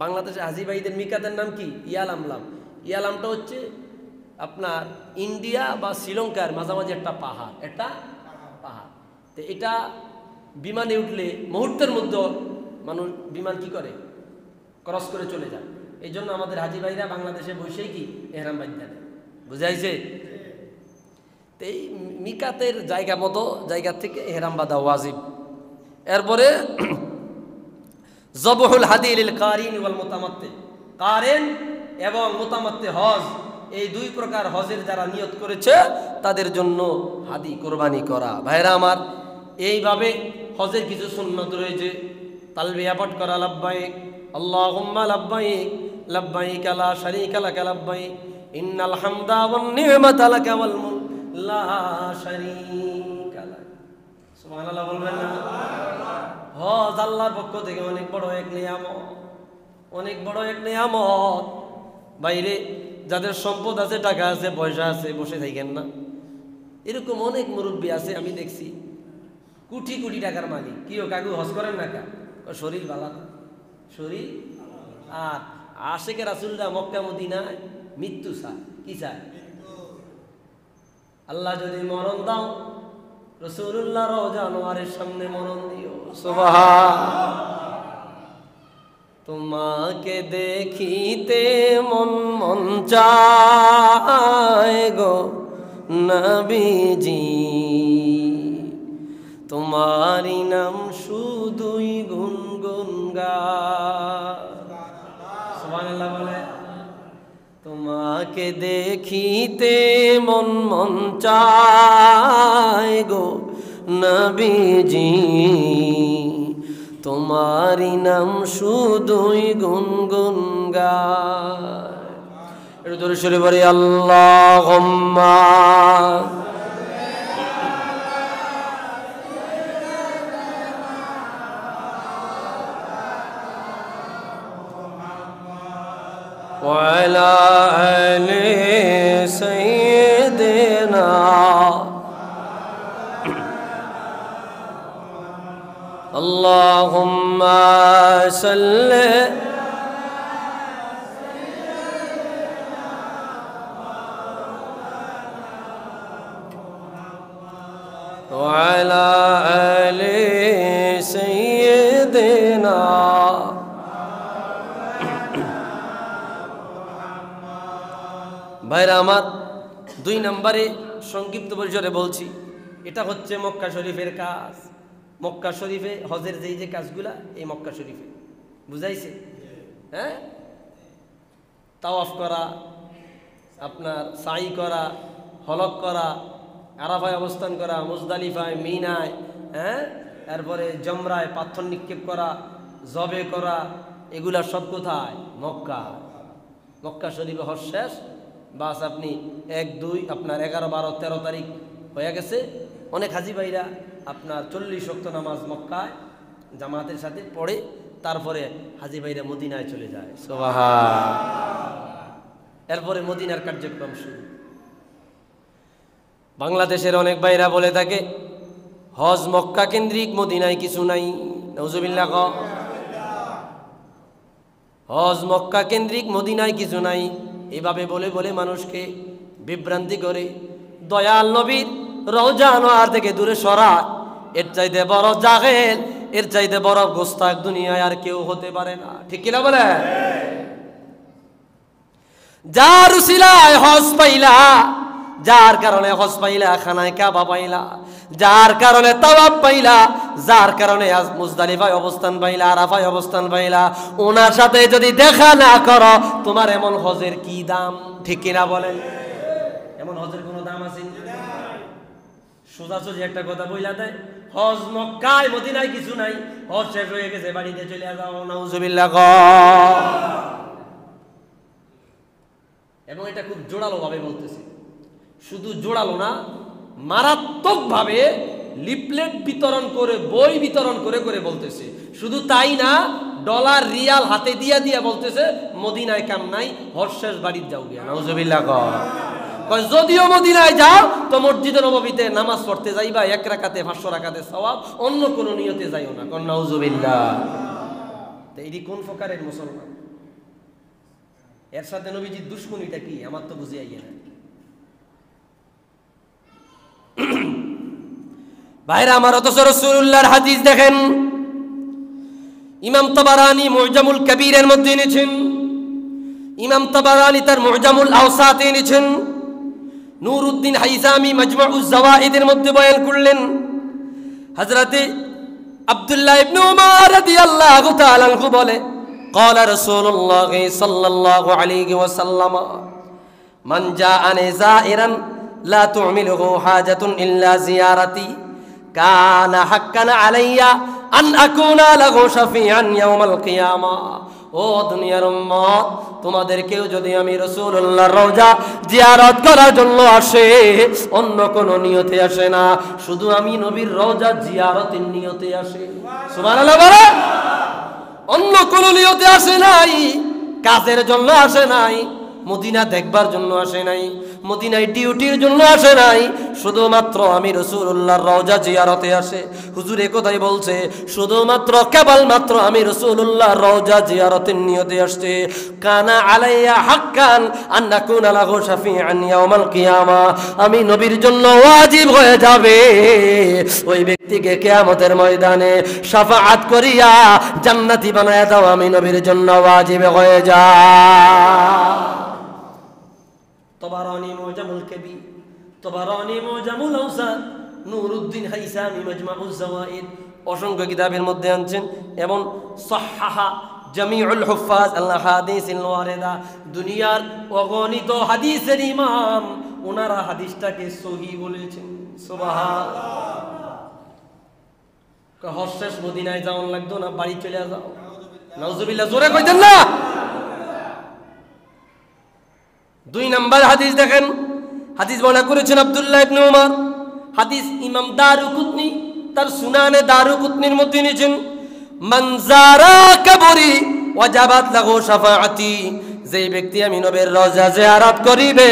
বাংলাদেশে হাজি ভাইদের মিকাতের নাম কি? ইয়ালামলাম। ইয়ালামটা হচ্ছে আপনার ইন্ডিয়া বা শ্রীলঙ্কার মাঝামাঝি একটা পাহাড়, তো এটা বিমানে উঠলে মুহূর্তের মধ্যে মানুষ বিমান কি করে, ক্রস করে চলে যায়। এই জন্য আমাদের হাজি ভাইরা বাংলাদেশে বসেই কি এহরাম বাঁধতে দেয়। বুঝাইছে? তো এই মিকাতের জায়গা মতো জায়গা থেকে এহরাম বাঁধা ওয়াজিব। এরপরে জবহুল হাদি লিল কারিন ওয়াল মুতামাত্তি, কারিন এবং মুতামাত্তি হজ, এই 2 প্রকার হজের যারা নিয়ত করেছে তাদের জন্য হাদি কোরবানি করা। ভাইরা আমার, এইভাবে হজের কিছু সুন্নত রয়েছে। তালবিয়া পাঠ করা, লাব্বাইক আল্লাহুম্মা লাব্বাইক লাব্বাইক লা শারীকা লাক লাব্বাইক ইন্নাল হামদা ওয়ান নি'মাতা লাক ওয়াল মুলক লা শারীকা লাক। সুবহানাল্লাহ বলবেন না? হজ আল্লাহর পক্ষ থেকে অনেক বড় এক নিয়ামত। বাইরে যাদের সম্পদ আছে, টাকা আছে, পয়সা আছে, বসে থাকেন না। এরকম অনেক মুরব্বী আছে আমি দেখছি, কোটি কোটি টাকার মালিক। কি ও কাকু হজ করেন না কা? শরীর বালা না, শরীর। আর আশেকে রাসূলরা মক্কা মদিনায় মৃত্যু চায়। কি চায়? আল্লাহ যদি মরণ দাও, রাসূলুল্লাহ রওজা আনোয়ারের সামনে মরণ দিও। সুবহান। তোমাকে দেখিতে মন চায় গো নবীজি, তোমারি নাম শুধুই গুনগুন গায়। সুবহানাল্লাহ বলে। তোমাকে দেখিতে মন চায় গো নবীজি, তোমারি নাম শুধুই গুনগুন গায়। একটু জোরে সরে বলি আল্লাহুম্মা ওয়া আলা আলি সাইয়্যিদিনা আল্লাহুম্মা সাল্লি ওয়া আলা আলি সাইয়্যিদিনা। ভাইরা আমার, 2 নম্বরে সংক্ষিপ্ত পরিসরে বলছি, এটা হচ্ছে মক্কা শরীফের কাজ। মক্কা শরীফে হজের যে কাজগুলা এই মক্কা শরীফে বুঝাইছে। হ্যাঁ, তাওয়াফ করা, আপনার সাই করা, হলক করা, আরাফায় অবস্থান করা, মুজদালিফায়, মিনায়, হ্যাঁ, এরপরে জমরায় পাথর নিক্ষেপ করা, জবে করা, এগুলা সব কোথায়? মক্কা। মক্কা শরীফে হজ শেষ, বাস আপনি 1, 2 আপনার 11, 12, 13 তারিখ হয়ে গেছে। অনেক হাজি ভাইরা আপনার 40 ওয়াক্ত নামাজ মক্কায় জামাতের সাথে পড়ে, তারপরে হাজি ভাইরা মদিনায় চলে যায়। সুবহান। এরপরে মদিনার কার্যক্রম শুরু। বাংলাদেশের অনেক ভাইরা বলে থাকে হজ মক্কা কেন্দ্রিক, মদিনায় কিছু নাই। নাউজুবিল্লাহ। হজ মক্কা কেন্দ্রিক, মদিনায় কিছু নাই, এভাবে বলে বলে মানুষকে বিভ্রান্তি করে দয়াল নবীর রওজা আনোয়ার থেকে দূরে সরা। এর চাইতে বড় জাহেল, এর চাইতে বড় গোস্তাক দুনিয়ায় আর কেউ হতে পারে না। ঠিক কিনা বলে? যার উসিলায় হজ পাইলা, যার কারণে হজ পাইলা, খানায় কাবা পাইলা, যার কারণে তাওয়াফ পাইলা, যার কারণে আজ মুজদালিফায় অবস্থান পাইলা, আরাফায় অবস্থান পাইলা, ওনার সাথে যদি দেখা না করো তোমার এমন হজের কি দাম? ঠিক কিনা বলেন? এমন হজের কোনো দাম আছে? সোজাসুজি একটা কথা বইলা দেয়, হজ মক্কায় মদিনায় কিছু নাই, হজ শেষ হয়ে গেছে বাড়িতে চলে যাও, নাউজুবিল্লাহ। এবং এটা খুব জোরালো ভাবে বলতেছে, শুধু জোরালো না, মারাত্মক ভাবে লিফলেট বিতরণ করে, বই বিতরণ করে করে বলতেছে। শুধু তাই না, ডলার রিয়াল হাতে দিয়া দিয়া বলতেছে মদিনায় কাম নাই, হজ শেষ বাড়িতে যাও গিয়া, নাউজুবিল্লাহ। যদিও মদিনায় যাও তো মসজিদে নববীতে নামাজ পড়তে যাইবা, 1 রাকাতে 500 রাকাতে সওয়াব, অন্য কোন নিয়তে যাইও না। কোন নাউজুবিল্লাহ। তো এই কোন প্রকারের মুসলমান? এর সাথে নবীজির দুশমনিটা কি আমার তো বুঝে আইয়া না। ভাইরা আমার, অথচ রাসূলুল্লাহর হাদিস দেখেন, ইমাম তাবারানী মুজামুল কবিরের মধ্যে এনেছেন, ইমাম তাবারানী তার মুজামুল আওসাতে এনেছেন, নুরউদ্দিন হাইজামি মাজমাউজ জাওয়াইদের মধ্যে বয়ান করলেন, হযরতে আব্দুল্লাহ ইবনে উমর রাদিয়াল্লাহু তাআলা আনহু বলে, قال رسول الله صلى الله عليه وسلم من جاءني زائرا لا تعمله حاجة إلا زيارتي كان حقا علي أن أكون له شفيعا يوم القيامة। ও দুনিয়ার উম্মত, তোমাদের কেউ যদি আমি রাসূলুল্লাহর রওজা জিয়ারত করার জন্য আসে, অন্য কোনো নিয়তে আসে না, শুধু আমি নবীর রওজা জিয়ারতের নিয়তে আসে। সুবহানাল্লাহ বলে। অন্য কোন নিয়তে আসে নাই, কাজের জন্য আসে নাই, মদিনা দেখবার জন্য আসে নাই, মদিনায় ডিউটির জন্য আসে নাই, শুধুমাত্র আমি রাসূলুল্লাহর রওজা জিয়ারতে আসে। হুজুর এই কথাই বলছে, শুধুমাত্র কেবলমাত্র আমি রাসূলুল্লাহর রওজা জিয়ারতের নিয়তে আসছে। কানা আলাইয়া হাক্কান আন নাকুনা লাহু শাফিআন ইয়াউমাল কিয়ামা, আমি নবীর জন্য ওয়াজিব হয়ে যাবে ওই ব্যক্তিকে কিয়ামতের ময়দানে শাফাআত করিয়া জান্নাতি বানায়া দাও, আমি নবীর জন্য ওয়াজিব হয়ে যা। তবারানী মুজামুল কবির, তবারানী মুজামুল আওসাত, নুরউদ্দিন হাইসামি মাজমাউজ জাওয়াইদ, অসংখ্য কিতাবের মধ্যে আনছেন। এবং সাহহাহা জামিউল হুফাজ আল হাদিসিল ওয়ারিদা, দুনিয়ার অগণিত হাদিসের ইমাম ওনারা হাদিসটাকে সহিহ বলেছেন। সুবহানাল্লাহ। হজ শেষ মদিনায় যাওয়ার লাগতো না, বাড়ি চলে যাও, নাউজুবিল্লাহ। জোরে কইতেন না। 2 নম্বর হাদিস দেখেন, হাদিস বর্ণনা করেছেন আব্দুল্লাহ ইবনে উমর, হাদিস ইমাম দারুকুতনি তার সুনানে দারুকুতনির মধ্যে এনেছেন, মান যারা কবরি ওয়াজাবাত লাহু শাফাআতি, যে ব্যক্তি আমি নবীর রওজা জিয়ারত করিবে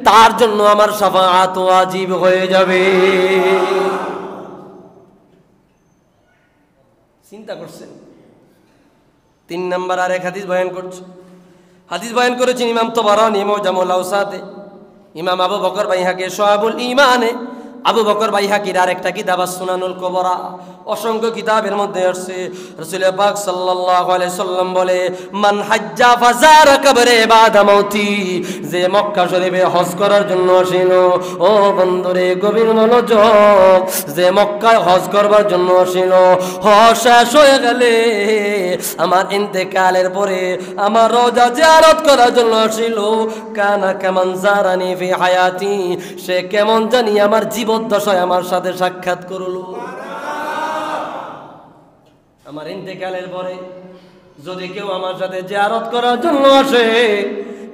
তার জন্য আমার শাফাআত ওয়াজিব হয়ে যাবে। চিন্তা করছেন? 3 নম্বর আরেক হাদিস বয়ান করছে, হাদিস বয়ান করেছেন ইমাম তাবারানী মুজামুল আওসাতে, ইমাম আবু বকর বাইহাকি শুআবুল ঈমানে, আবু বকর বাইহাকির আরেকটা কিতাব সুনানুল কুবরা, অসংখ্য কিতাবের মধ্যে আসছে। রাসূল পাক সাল্লাল্লাহু আলাইহি সাল্লাম বলে, মান হাজ্জা ফাজারা কবরে বাদা মাউতি, যে মক্কা শরীফে হজ করার জন্য আসিল, ও বন্ধুরে গভীর মনোযোগ, যে মক্কায় হজ করবার জন্য আসিল, হজ শেষ হয়ে গেলে আমার ইন্তেকালের পরে আমার রওজা জিয়ারত করার জন্য আসিল, কানা কামান জারানি ফি হায়াতি, সে কেমন জানি আমার জীবদ্দশায় আমার সাথে সাক্ষাৎ করলো। আমার ইন্তেকালের পরে যদি কেউ আমার সাথে জিয়ারত করার জন্য আসে,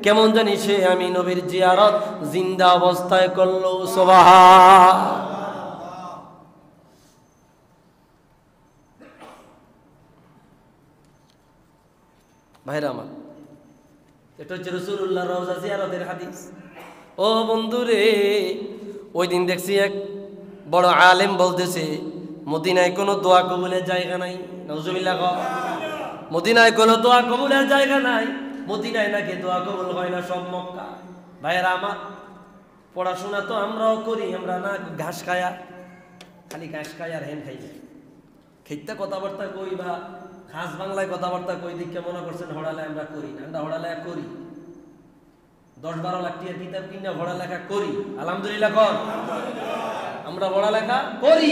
কেমন জানি সে আমি নবীর জিয়ারত জিন্দা অবস্থায় করলো। সুবহান। ভাইরা আমার, এটা হচ্ছে রাসূলুল্লাহর রওজা জিয়ারতের হাদিস। ও বন্ধুরে, ওই দিন দেখছি এক বড় আলেম বলতেছে, মদিনায় কোনো দোয়া কবুলের জায়গা নাই। নাউজুবিল্লাহ। মদিনায় কোনো দোয়া কবুলের জায়গা নাই, মদিনায় নাকি দোয়া কবুল হয় না, সব মক্কা। ভাইয়েরা আমার, পড়াশোনা তো আমরাও করি, আমরা না ঘাস খায়া, খালি ঘাস খাই আর হেন খাই না। খেতে কথাবার্তা কই বা খাস বাংলায় কথাবার্তা কই দিকে মনে করছেন হড়ালে আমরা করি না। আমরা হড়ালেখা করি, 10-12 লাখ টাকার কিতাব কিনা পড়ালেখা করি। আলহামদুলিল্লাহ কর, আমরা পড়ালেখা করি।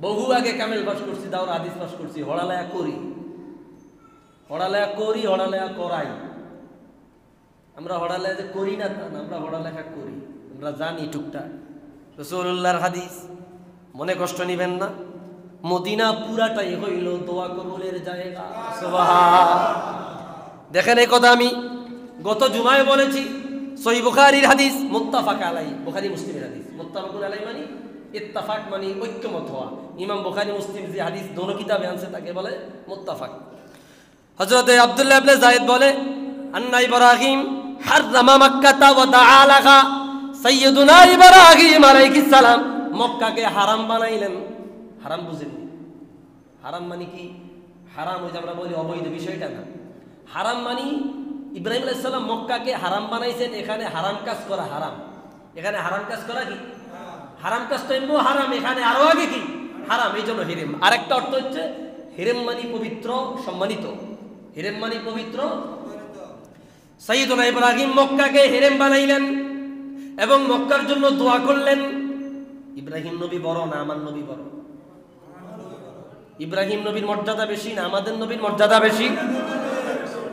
বহু আগে কামেল পাস করছি, দাওর হাদিস পাস করছি। পড়ালেখা করি, পড়ালেখা করি, পড়ালেখা করাই। আমরা পড়ালেখা যে করি না তা না, আমরা পড়ালেখা করি। আমরা জানি টুকটাক রাসূলুল্লাহর হাদিস, মনে কষ্ট নিবেন না। মদিনা পুরাটাই হইল দোয়া কবুলের জায়গা। সুবহান। দেখেন এই কথা আমি গত জুমায় বলেছি। সহিহ বুখারীর হাদিস, মুত্তাফাক আলাইহি, বুখারী মুসলিমের হাদিস। মুত্তাফাকুন আলাইহি মানে ইত্তেফাক, মানে ঐক্যমত হওয়া। ইমাম বুখারী মুসলিম যে হাদিস দোনো কিতাবে আনছে তাকে বলে মুত্তাফাক। হযরত আব্দুল্লাহ ইবনে যায়েদ বলে, আন্না ইব্রাহিম হাররামা মাক্কাতা ওয়া দাআ লাহা। সাইয়্যিদুনা ইব্রাহিম আলাইহিস সালাম মক্কাকে হারাম বানাইলেন। হারাম বুঝেননি? হারাম মানে কি? হারাম ওই যে আমরা বলি অবৈধ, বিষয়টা না। হারাম মানে ইব্রাহিম আলাইহিস সালাম মক্কাকে হারাম বানাইছেন। এখানে হারাম কাজ করা হারাম। এখানে হারাম কাজ করা কি? হারাম কাজ তো এমনি হারাম, এখানে আরো আগে কি হারাম, এই জন্য হিরেম। আরেকটা অর্থ হচ্ছে হিরেম মানে পবিত্র, সম্মানিত। হিরেম মানে পবিত্র। সাইয়্যিদুনা ইব্রাহিম মক্কাকে হিরেম বানাইলেন এবং মক্কার জন্য দোয়া করলেন। ইব্রাহিম নবী বড় না আমার নবী বড়? ইব্রাহিম নবীর মর্যাদা বেশি না আমাদের নবীর মর্যাদা বেশি?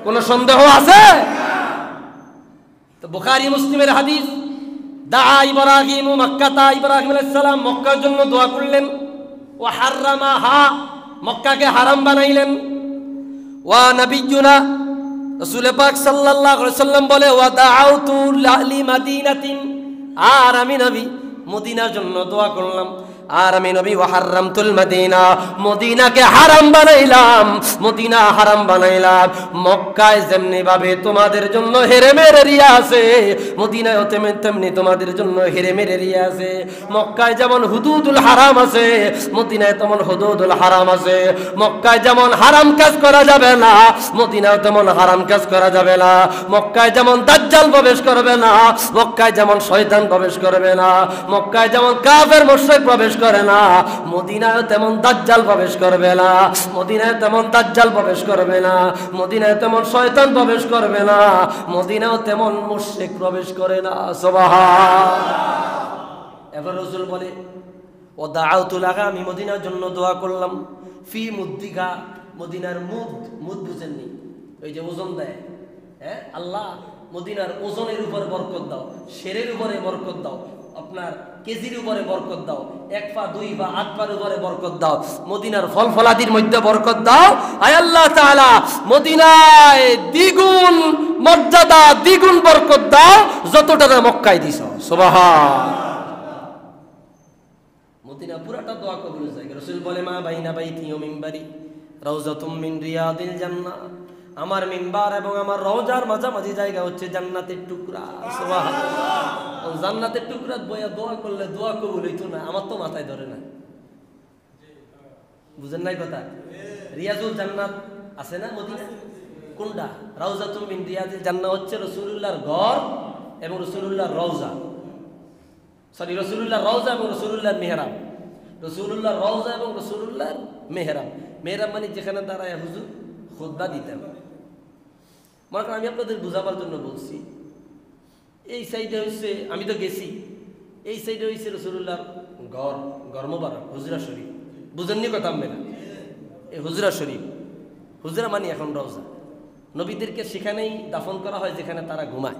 কোন সন্দেহ আছে? তো বুখারী মুসলিমের হাদিস, দাআ ইব্রাহিম মক্কাতা, ইব্রাহিম আলাইহিস সালাম মক্কার জন্য দোয়া করলেন। ওয়া হাররামাহা, মক্কাকে হারাম বানাইলেন। ওয়া নবিয়ুনা, রাসূল পাক সাল্লাল্লাহু আলাইহি সাল্লাম বলে, ওয়া দাআউতু লি মাদিনাতিন, আর আমি নবী মদিনার জন্য দোয়া করলাম। আর আমি নবী ওয়া হারামতুল মদিনা, মদিনাকে হারাম বানাইলাম। মদিনা হারাম বানাইলাম। মক্কায় যেমনি ভাবে তোমাদের জন্য হেরেমের এরিয়া আছে, মদিনায়ও তেমনি তোমাদের জন্য হেরেমের এরিয়া আছে। মক্কায় যেমন হুদুদুল হারাম আছে, মদিনায় তেমন হুদুদুল হারাম আছে। মক্কায় যেমন হারাম কাজ করা যাবে না, মদিনায় তেমন হারাম কাজ করা যাবে না। মক্কায় যেমন দাজ্জাল প্রবেশ করবে না, মক্কায় যেমন শয়তান প্রবেশ করবে না। মক্কায় যেমন কাফের মুশরিক প্রবেশ করে না, মদিনায় তেমন দাজ্জাল প্রবেশ করবে না। মদিনায় তেমন দাজ্জাল প্রবেশ করবে না। মদিনায় তেমন শয়তান প্রবেশ করবে না। মদিনায় তেমন মুশরিক প্রবেশ করে না। সুবহান। এবার রাসূল বলে, ও দাআউতু লাকা, আমি মদিনার জন্য দোয়া করলাম। ফি মুদ্দিকা, মদিনার মুদ, মুদ বুঝেননি? ওই যে ওজন দেয়, হ্যাঁ, আল্লাহ মদিনার ওজনের উপরে বরকত দাও, শেরের উপরে বরকত দাও, আপনার কেজির উপরে বরকত দাও, 1 পা 2 পা 8 পার উপরে বরকত দাও, মদিনার ফল ফলাদির মধ্যে বরকত দাও। আয় আল্লাহ তাআলা, মদিনায় দ্বিগুণ মর্যাদা, দ্বিগুণ বরকত দাও যতটা মক্কায় দিছো। সুবহান। মদিনা পুরাটা দোয়া কবুলের জায়গা। রাসূল বলে, মা বাইনা বাইতি ওয়া মিম্বারি রাউযাতুম মিন রিয়াদিল জান্নাহ, আমার মিম্বার এবং আমার রওজার মাঝামাঝি জায়গা হচ্ছে জান্নাতের টুকরা। সুবহানাল্লাহ। জান্নাতের টুকরা বইয়া দোয়া করলে দোয়া কবুল হইতো না, আমার তো মাথায় ধরে না। বুঝেন নাই কথা? রিয়াজুল জান্নাত আছে না মদিনা? কোনটা? রাউযাতুম মিন রিয়াদিল জান্নাহ হচ্ছে রাসূলুল্লাহর ঘর এবং রাসূলুল্লাহর রওজা। সরি, রাসূলুল্লাহর রওজা এবং রাসূলুল্লাহর মিহরাব। রাসূলুল্লাহর রওজা এবং রাসূলুল্লাহর মিহরাব। মিহরাব মানে যেখানে দাঁড়ায় হুজুর খুতবা দিতেন। মনে করেন, আমি আপনাদের বুঝাবার জন্য বলছি, এই সাইডে হচ্ছে, আমি তো গেছি, এই সাইডে হচ্ছে রাসূলুল্লাহর ঘর, ঘর মোবারক, হুজরা শরীফ। বুঝেননি কথা? আমরা এই হুজরা শরীফ, হুজরা মানে এখন রওজা। নবীদেরকে সেখানেই দাফন করা হয় যেখানে তারা ঘুমায়।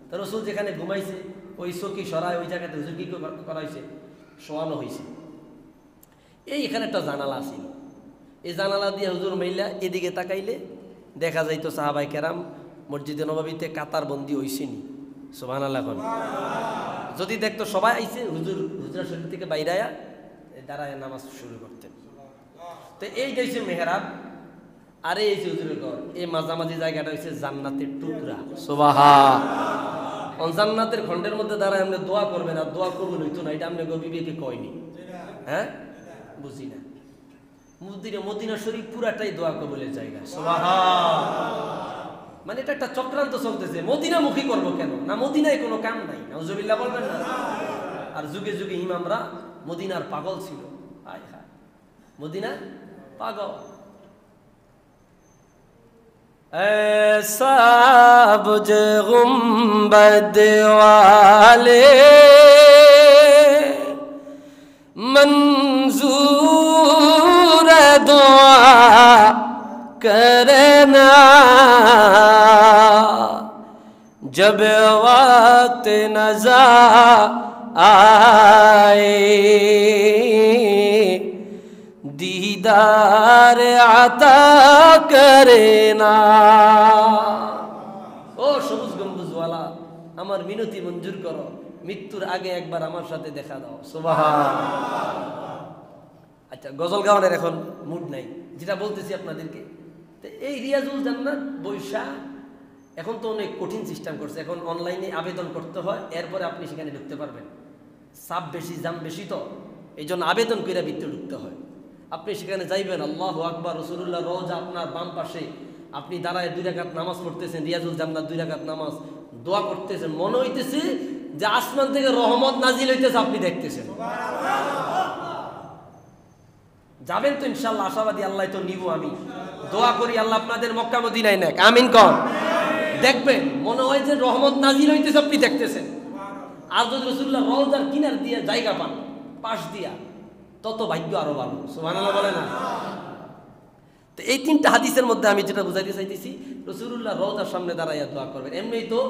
তো রাসূল যেখানে ঘুমাইছে ওই চকি সরায়, ওই জায়গাতে হুজুর কি করা হয়েছে? শোয়ানো হয়েছে। এই এখানে একটা জানালা আছিল, এই জানালা দিয়ে হুজুর মাইলা এদিকে তাকাইলে দেখা যাইতো সাহাবায়ে কেরাম মসজিদে নববীতে কাতার বন্দী হইছেনি। সুবহানাল্লাহ। যদি দেখতো সবাই আইছে, হুজুর হুজরা শরীফ থেকে বাইরে আয়া দাঁড়ায় নামাজ শুরু করতেন। তো এইটা হচ্ছে মেহরাব, আর এই যে হুজুরের ঘর, এই মাঝামাঝি জায়গাটা হচ্ছে জান্নাতের টুকরা। সুবহান। জান্নাতের খণ্ডের মধ্যে দাঁড়ায় আপনি দোয়া করবেন, আর দোয়া কবুল হইতো না, এটা আপনি বিবেকে কয়নি? হ্যাঁ, বুঝি না। মদিনা শরীফ পুরাটাই দোয়া কবুলের জায়গা। সুবহান। মানে এটা একটা চক্রান্ত চলতেছে, মদিনামুখী করবো কেন? না মদিনায় কোনো কাম নাই, নাউজুবিল্লাহ বলবেন না। আর যুগে যুগে ইমামরা মদিনার পাগল ছিল, হায় হায় মদিনার পাগল। ऐसा बुझ गुंबद वाले मंजूर दुआ करना, जब वक्त नज़ा आए दीदार आता करे ना। ও সবুজ গম্বুজওয়ালা, আমার মিনতি মঞ্জুর করো, মৃত্যুর আগে একবার আমার সাথে দেখা দাও। সুবহানাল্লাহ। আচ্ছা, গজল গাওয়ার এখন মুড নাই, যেটা বলতেছি আপনাদেরকে। তো এই রিয়াজুল জান্নাত বৈশা এখন তো অনেক কঠিন সিস্টেম করছে, এখন অনলাইনে আবেদন করতে হয়, এরপরে আপনি সেখানে ঢুকতে পারবেন। চাপ বেশি, জাম বেশি, তো এই জন্য আবেদন করে ভিতরে ঢুকতে হয়। আপনি সেখানে যাইবেন, আল্লাহু আকবার, রাসূলুল্লাহ রওজা আপনার বাম পাশে, আপনি দাঁড়ায় 2 রাকাত নামাজ পড়তেছেন, রিয়াজুল জান্নাত 2 রাকাত নামাজ, দোয়া করতেছেন, মনে হইতেছে যে আসমান থেকে রহমত নাজিল হইতেছে, আপনি দেখতেছেন। যাবেন তো ইনশাআল্লাহ, আশাবাদী, আল্লাহ তো নিব। আমি দোয়া করি আল্লাহ আপনাদের মক্কা মদিনায় নেক, আমিন কর। দেখবেন মনে হয় যে রহমত নাজিল হইতেছে, আপনি দেখতেছেন। আর যদি রাসূলুল্লাহ রওজার কিনার দিয়ে জায়গা পান, পাশ দিয়া, তত ভাগ্য আরো ভালো। সুবহানাল্লাহ বলে না? তো এই 3টা হাদিসের মধ্যে আমি যেটা বুঝাইতে চাইতেছি, রাসূলুল্লাহ রওজার সামনে দাঁড়াইয়া দোয়া করবেন। এমনি তো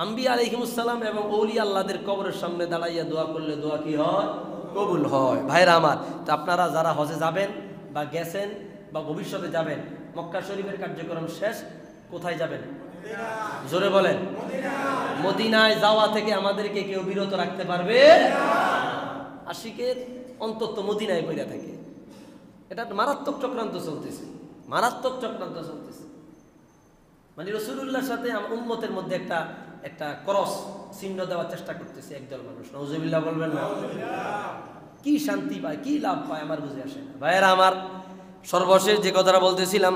আম্বিয়া আলাইহিমুস সালাম এবং আউলিয়া আল্লাহদের কবরের সামনে দাঁড়াইয়া দোয়া করলে দোয়া কি হয়? কবুল হয়। ভাইরা আমার, তো আপনারা যারা হজে যাবেন বা গেছেন বা ভবিষ্যতে যাবেন, মক্কা শরীফের কার্যক্রম শেষ, কোথায় যাবেন? জোরে বলেন। মদিনায় যাওয়া থেকে আমাদেরকে কেউ বিরত রাখতে পারবে? আশিকের অন্তত মদিনায় পড়ে থাকে। এটা মারাত্মক চক্রান্ত চলতেছে, মারাত্মক চক্রান্ত চলতেছে। মানে রাসূলুল্লাহর সাথে উম্মতের মধ্যে একটা ক্রস চিহ্ন দেওয়ার চেষ্টা করতেছে একদল মানুষ। নাউজুবিল্লাহ বলবেন না? কি শান্তি পায়, কি লাভ পায় আমার বুঝে আসে না। ভাইয়েরা আমার, সর্বশেষ যে কথাটা বলতেছিলাম,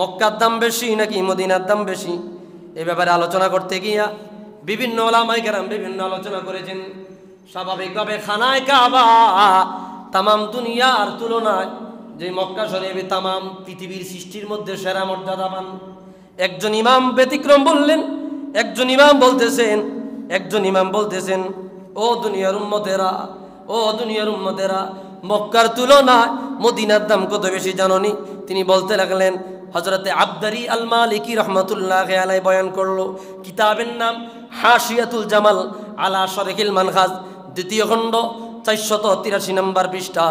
মক্কার দাম বেশি নাকি মদিনার দাম বেশি, এ ব্যাপারে আলোচনা করতে গিয়া বিভিন্ন ওলামায়ে কেরাম বিভিন্ন আলোচনা করেছেন। স্বাভাবিকভাবে খানায় কাবা তামাম দুনিয়ার তুলনায় যে মক্কা শরীফে তামাম পৃথিবীর সৃষ্টির মধ্যে সেরা মর্যাদা পান। একজন ইমাম ব্যতিক্রম বললেন, একজন ইমাম বলতেছেন, ও দুনিয়ার উম্মতেরা, ও দুনিয়ার উম্মতেরা, মক্কার তুলনায় মদিনার দাম কত বেশি জানোনি? তিনি বলতে লাগলেন, হযরতে আবদারি আল মালিকি রহমাতুল্লাহি আলাইহি বয়ান করলো, কিতাবের নাম হাশিয়াতুল জামাল আলা শরহিল মানহাজ, 2য় খণ্ড 483 নম্বর পৃষ্ঠা।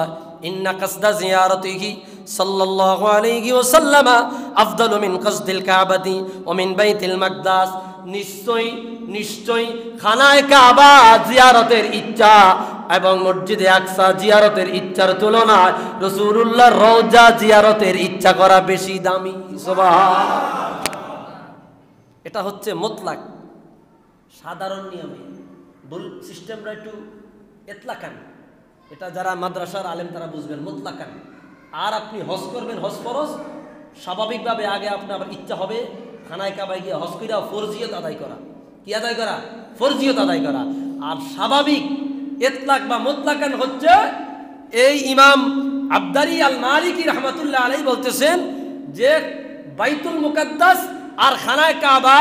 ইন্না কাসদা জিয়ারাতিহি সাল্লাল্লাহু আলাইহি ওয়াসাল্লাম আফদালু মিন কাসদিল কাবাতি ওয়া মিন বাইতিল মাকদাস। নিশ্চয় খানায় কাবা জিয়ারতের ইচ্ছা এবং মসজিদে আকসা জিয়ারতের ইচ্ছার তুলনায় রাসূলুল্লাহর রওজা জিয়ারতের ইচ্ছা করা বেশি দামি। সুবহানাল্লাহ। এটা হচ্ছে মুতলাক, সাধারণ নিয়মে। ভুল সিস্টেমটা একটু ইতলাকান, এটা যারা মাদ্রাসার আলেম তারা বুঝবেন, মুতলাকান। আর আপনি হজ করবেন, হজ ফরজ, স্বাভাবিকভাবে আগে আপনার ইচ্ছা হবে খানায় কাবায় গিয়ে হজ কইরা ফরজিয়ত আদায় করা। কি আদায় করা? ফরজিয়ত আদায় করা। আর স্বাভাবিক ইতলাক বা মুতলাকান হচ্ছে এই ইমাম আবদারি আল মালিকি রহমাতুল্লাহ আলাইহি বলতেছেন যে বাইতুল মুকাদ্দাস আর খানায় কাবা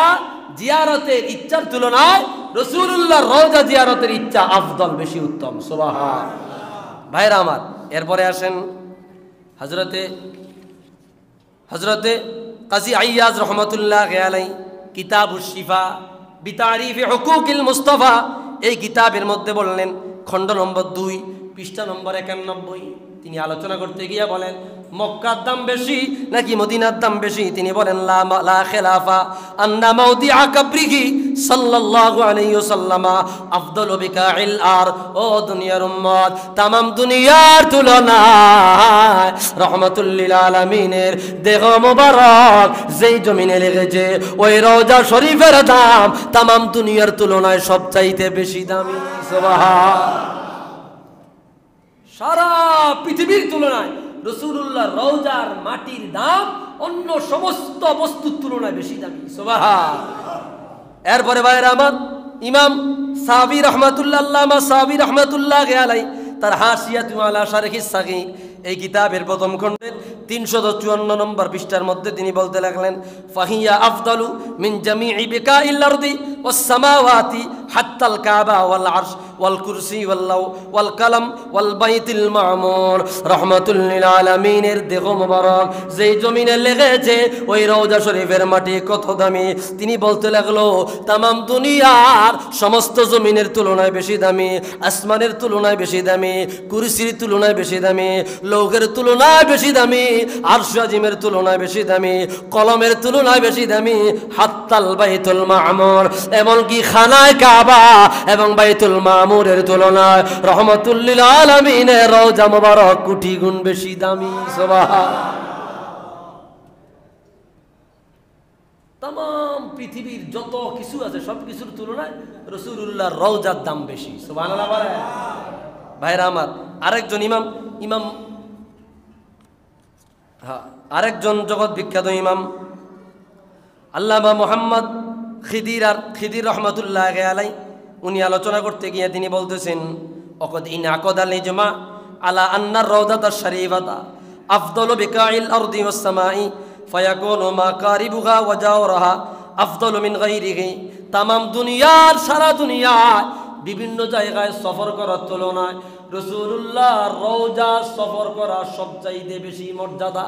জিয়ারতের ইচ্ছার তুলনায় রাসূলুল্লাহর রওজা জিয়ারতের ইচ্ছা আফদল, বেশি উত্তম। সুবহানাল্লাহ। ভাইরা আমার, এরপরে আসেন হযরতে কাজী আইয়াজ রহমাতুল্লাহি আলাইহি কিতাবুশ শিফা বিতারিফি হুকুকিল মুস্তাফা, এই কিতাবের মধ্যে বললেন, খণ্ড নম্বর 2 পৃষ্ঠা নম্বর 91, তিনি আলোচনা করতে গিয়ে বলেন, মক্কার দাম বেশি নাকি মদিনার দাম বেশি? তিনি বলেন, লা খিলাফা আন্না মাউদিআ কবরিহি সাল্লাল্লাহু আলাইহি ওয়াসাল্লাম আফদালু বিকাইল আর। ও দুনিয়ার উম্মত, তামাম দুনিয়ার তুলনায় রাহমাতুল লিল আলামিনের দেহ মোবারক যেই জমিনে লেগেছে, ওই রওজা শরীফের দাম তামাম দুনিয়ার তুলনায় সবচাইতে বেশি দামি। সুবহানাল্লাহ। সারা পৃথিবীর তুলনায় রাসূলুল্লাহর রওজার মাটির দাম অন্য সমস্ত বস্তুর তুলনায় বেশি দামি। সুবহান। এরপরে ভাইরা আমার, ইমাম সাবি রহমাতুল্লাহ, আল্লামা সাবি রহমাতুল্লাহ আলাইহি তার হাসিয়াতু আলা শারহিস সাগীর এই কিতাবের প্রথম খণ্ডের 354 নম্বর পৃষ্ঠার মধ্যে তিনি বলতে লাগলেন, ফাহিয়া আফদালু মিন জামিই বিকাইল আরদি ওয়াস সামাওয়াতি হাত্তাল কাবা ওয়াল আরশ ওয়াল কুরসি ওয়াল লাউ ওয়াল কালাম ওয়াল বাইতুল মামুর রাহমাতুল লিল আলামিনের দেহ মোবারক যেই জমিনে লেগেছে ওই রওজা শরীফের মাটি কত দামি। তিনি বলতে লাগলো তামাম দুনিয়ার সমস্ত জমিনের তুলনায় বেশি দামি, আসমানের তুলনায় বেশি দামি, কুরসির তুলনায় বেশি দামি, লৌহের তুলনায় বেশি দামি, আরশ আজিমের তুলনায় বেশি দামি, কলমের তুলনায় বেশি দামি, হাত্তাল বাইতুল মামুর এমনকি খানায় কাবা এবং বাইতুল মামুরের তুলনায় রহমাতুল লিল আলামিনের রওজা মোবারক কোটি গুণ বেশি দামি। সুবহান। तमाम পৃথিবীর যত কিছু আছে সব কিছুর তুলনায় রাসূলুল্লাহর রওজার দাম বেশি। সুবহানাল্লাহ বলে। ভাইরা আমার, আরেকজন ইমাম আরেকজন জগৎ বিখ্যাত ইমাম আল্লামা মুহাম্মদ খিদির রহমাতুল্লাহ আলাইহি উনি আলোচনা করতে গিয়ে তিনি বলতেছেন, অকদ ইনআকাদাল ইজমা আলা আন্নার রাউদাতাশ শরীফাতা আফদালু বিকাইল আরদি ওয়াস সামাই ফায়াকুনু মাকারিবুহা ওয়া জাওরাহা আফদালু মিন গায়রিহি। তামাম দুনিয়ার সারা দুনিয়ায় বিভিন্ন জায়গায় সফর করার তুলনায় রাসূলুল্লাহর রওজা সফর করা সবচাইতে বেশি মর্যাদা।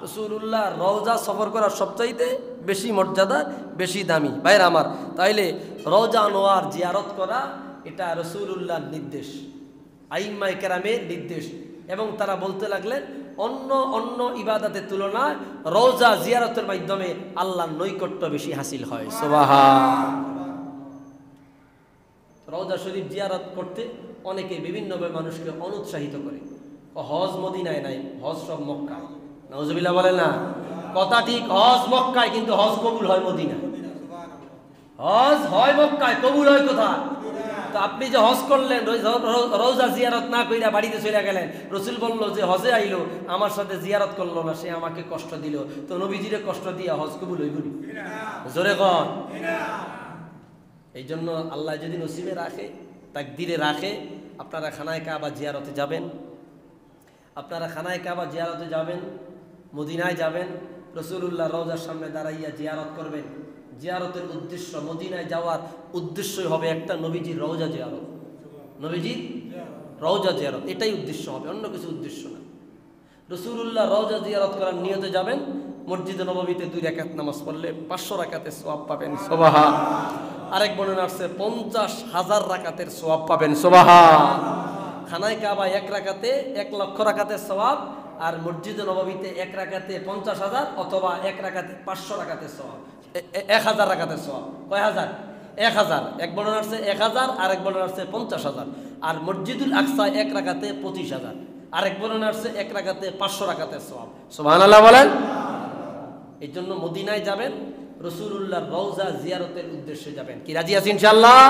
রাসূলুল্লাহর রওজা সফর করা সবচাইতে বেশি মর্যাদা, বেশি দামি। ভাইরা আমার, তাইলে রওজা আনোয়ার জিয়ারত করা এটা রাসূলুল্লাহর নির্দেশ, আইম্মায়ে কেরামের নির্দেশ। এবং তারা বলতে লাগলেন অন্য অন্য ইবাদতের তুলনায় রওজা জিয়ারতের মাধ্যমে আল্লাহর নৈকট্য বেশি হাসিল হয়। সুবহান। রওজা শরীফ জিয়ারত করতে অনেকে বিভিন্নভাবে মানুষকে অনুৎসাহিত করে। হজ মদিনায় নাই, হজ সব মক্কায়। নাউজুবিল্লাহ বলে না, কথা ঠিক, হজ মক্কায় কিন্তু হজ কবুল হয় মদিনায়। হজ হয় মক্কায়, কবুল হয় কোথায়? তো আপনি যে হজ করলেন, রওজা জিয়ারত না কইরা বাড়িতে চলে গেলেন, রাসূল বলল যে হজে আইলো আমার সাথে জিয়ারত করলো না, সে আমাকে কষ্ট দিল, তো নবীজিরে কষ্ট দিয়া হজ কবুল হইব না? জোরে কন। এই জন্য আল্লাহ যদি নসিবে রাখে, তাকদিরে রাখে, আপনারা খানায় কাবা জিয়ারতে যাবেন, আপনারা খানায় কাবা জিয়ারতে যাবেন, মদিনায় যাবেন, রাসূলুল্লাহ রওজার সামনে দাঁড়াইয়া জিয়ারত করবেন। জিয়ারতের উদ্দেশ্য, মদিনায় যাওয়ার উদ্দেশ্যই হবে একটা, নবীজির রওজা জিয়ারত। নবীজির রওজা জিয়ারত এটাই উদ্দেশ্য হবে, অন্য কিছু উদ্দেশ্য না। রাসূলুল্লাহ রওজা জিয়ারত করার নিয়তে যাবেন, মসজিদে নববীতে 2 রাকাত নামাজ পড়লে 500 রাকাতের সওয়াব পাবেন। সুবহান। আরেক বর্ণনা আছে 50,000 রাকাতের সওয়াব পাবেন। সুবহান। খানায় কাবা 1 রাকাতে 1 লক্ষ রাকাতের সওয়াব, আর মসজিদে নববীতে 1 রাকাতে 50,000 অথবা 1 রাকাতে 500 রাকাতের সওয়াব, 1000 রাকাতের সওয়াব। কয় হাজার? 1000। এক বর্ণনা আছে 1000, আরেক বর্ণনা আছে 50,000। আর মসজিদুল আকসা 1 রাকাতে 25,000, আরেক বর্ণনা আছে 1 রাকাতে 500 রাকাতের সওয়াব। সুবহানাল্লাহ বলেন। এই জন্য মদিনায় যাবেন, রাসূলুল্লাহর রওজা জিয়ারতের উদ্দেশ্যে যাবেন। কি রাজি আছেন ইনশাআল্লাহ?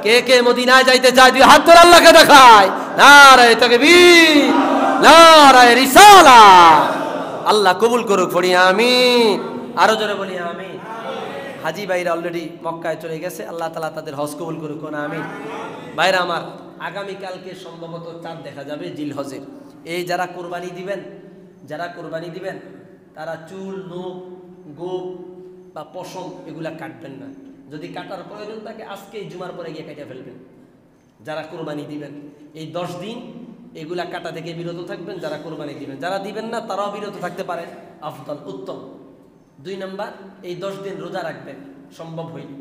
কে কে মদিনায় যাইতে চায় দুই হাত তুলে আল্লাহকে দেখায়। নারায়ে তাকবীর, নারায়ে রিসালাত। আল্লাহ কবুল করুক, পড়ি আমিন। আরো জোরে বলি আমিন। হাজী ভাইরা অলরেডি মক্কায় চলে গেছে, আল্লাহ তাআলা তাদের হজ কবুল করুক, কোন আমিন। ভাইরা আমার, আগামীকালকে সম্ভবত চাঁদ দেখা যাবে জিলহজের। এই যারা কুরবানি দিবেন তারা চুল, নখ, গোপ বা পশম এগুলা কাটবেন না। যদি কাটার প্রয়োজন থাকে আজকে জুমার পরে গিয়ে কেটে ফেলবেন। যারা কুরবানি দিবেন এই 10 দিন এগুলা কাটা থেকে বিরত থাকবেন যারা কুরবানি দিবেন। যারা দিবেন না তারাও বিরত থাকতে পারে, আফদল, উত্তম। 2 নাম্বার, এই 10 দিন রোজা রাখবেন সম্ভব হইলে।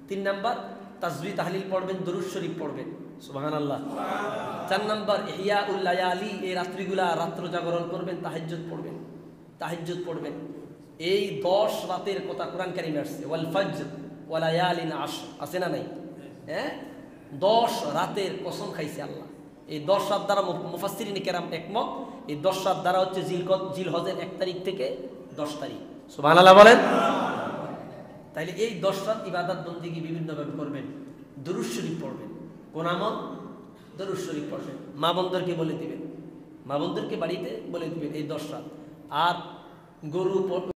3 নাম্বার, তাসবিহ তাহলিল পড়বেন, দরুদ শরীফ পড়বেন। সুবহানাল্লাহ। 4 নাম্বার, ইহয়াউল লায়ালি, এই রাত্রিগুলা রাত্র জাগরণ করবেন, তাহাজ্জুদ পড়বেন। এই 10 রাতের কথা কোরআন কারীমে আসছে, ওয়াল ফজর ওয়া লায়ালিন আশর, আছে না নাই? হ্যাঁ, 10 রাতের কসম খাইছে আল্লাহ। এই 10 রাত দ্বারা মুফাসসিরিন কেরাম একমত, এই 10 রাত দ্বারা হচ্ছে জিলহজের 1 তারিখ থেকে 10 তারিখ। সুবহানাল্লাহ বলেন। তাইলে এই 10 রাত ইবাদত বন্দেগী বিভিন্নভাবে করবেন, দরুদ শরীফ পড়বেন। কোন আমল? দরুদ শরীফ পড়বেন। মা বোনদেরকে বলে দিবেন, মা বোনদেরকে বাড়িতে বলে দিবেন এই 10 রাত আর গরু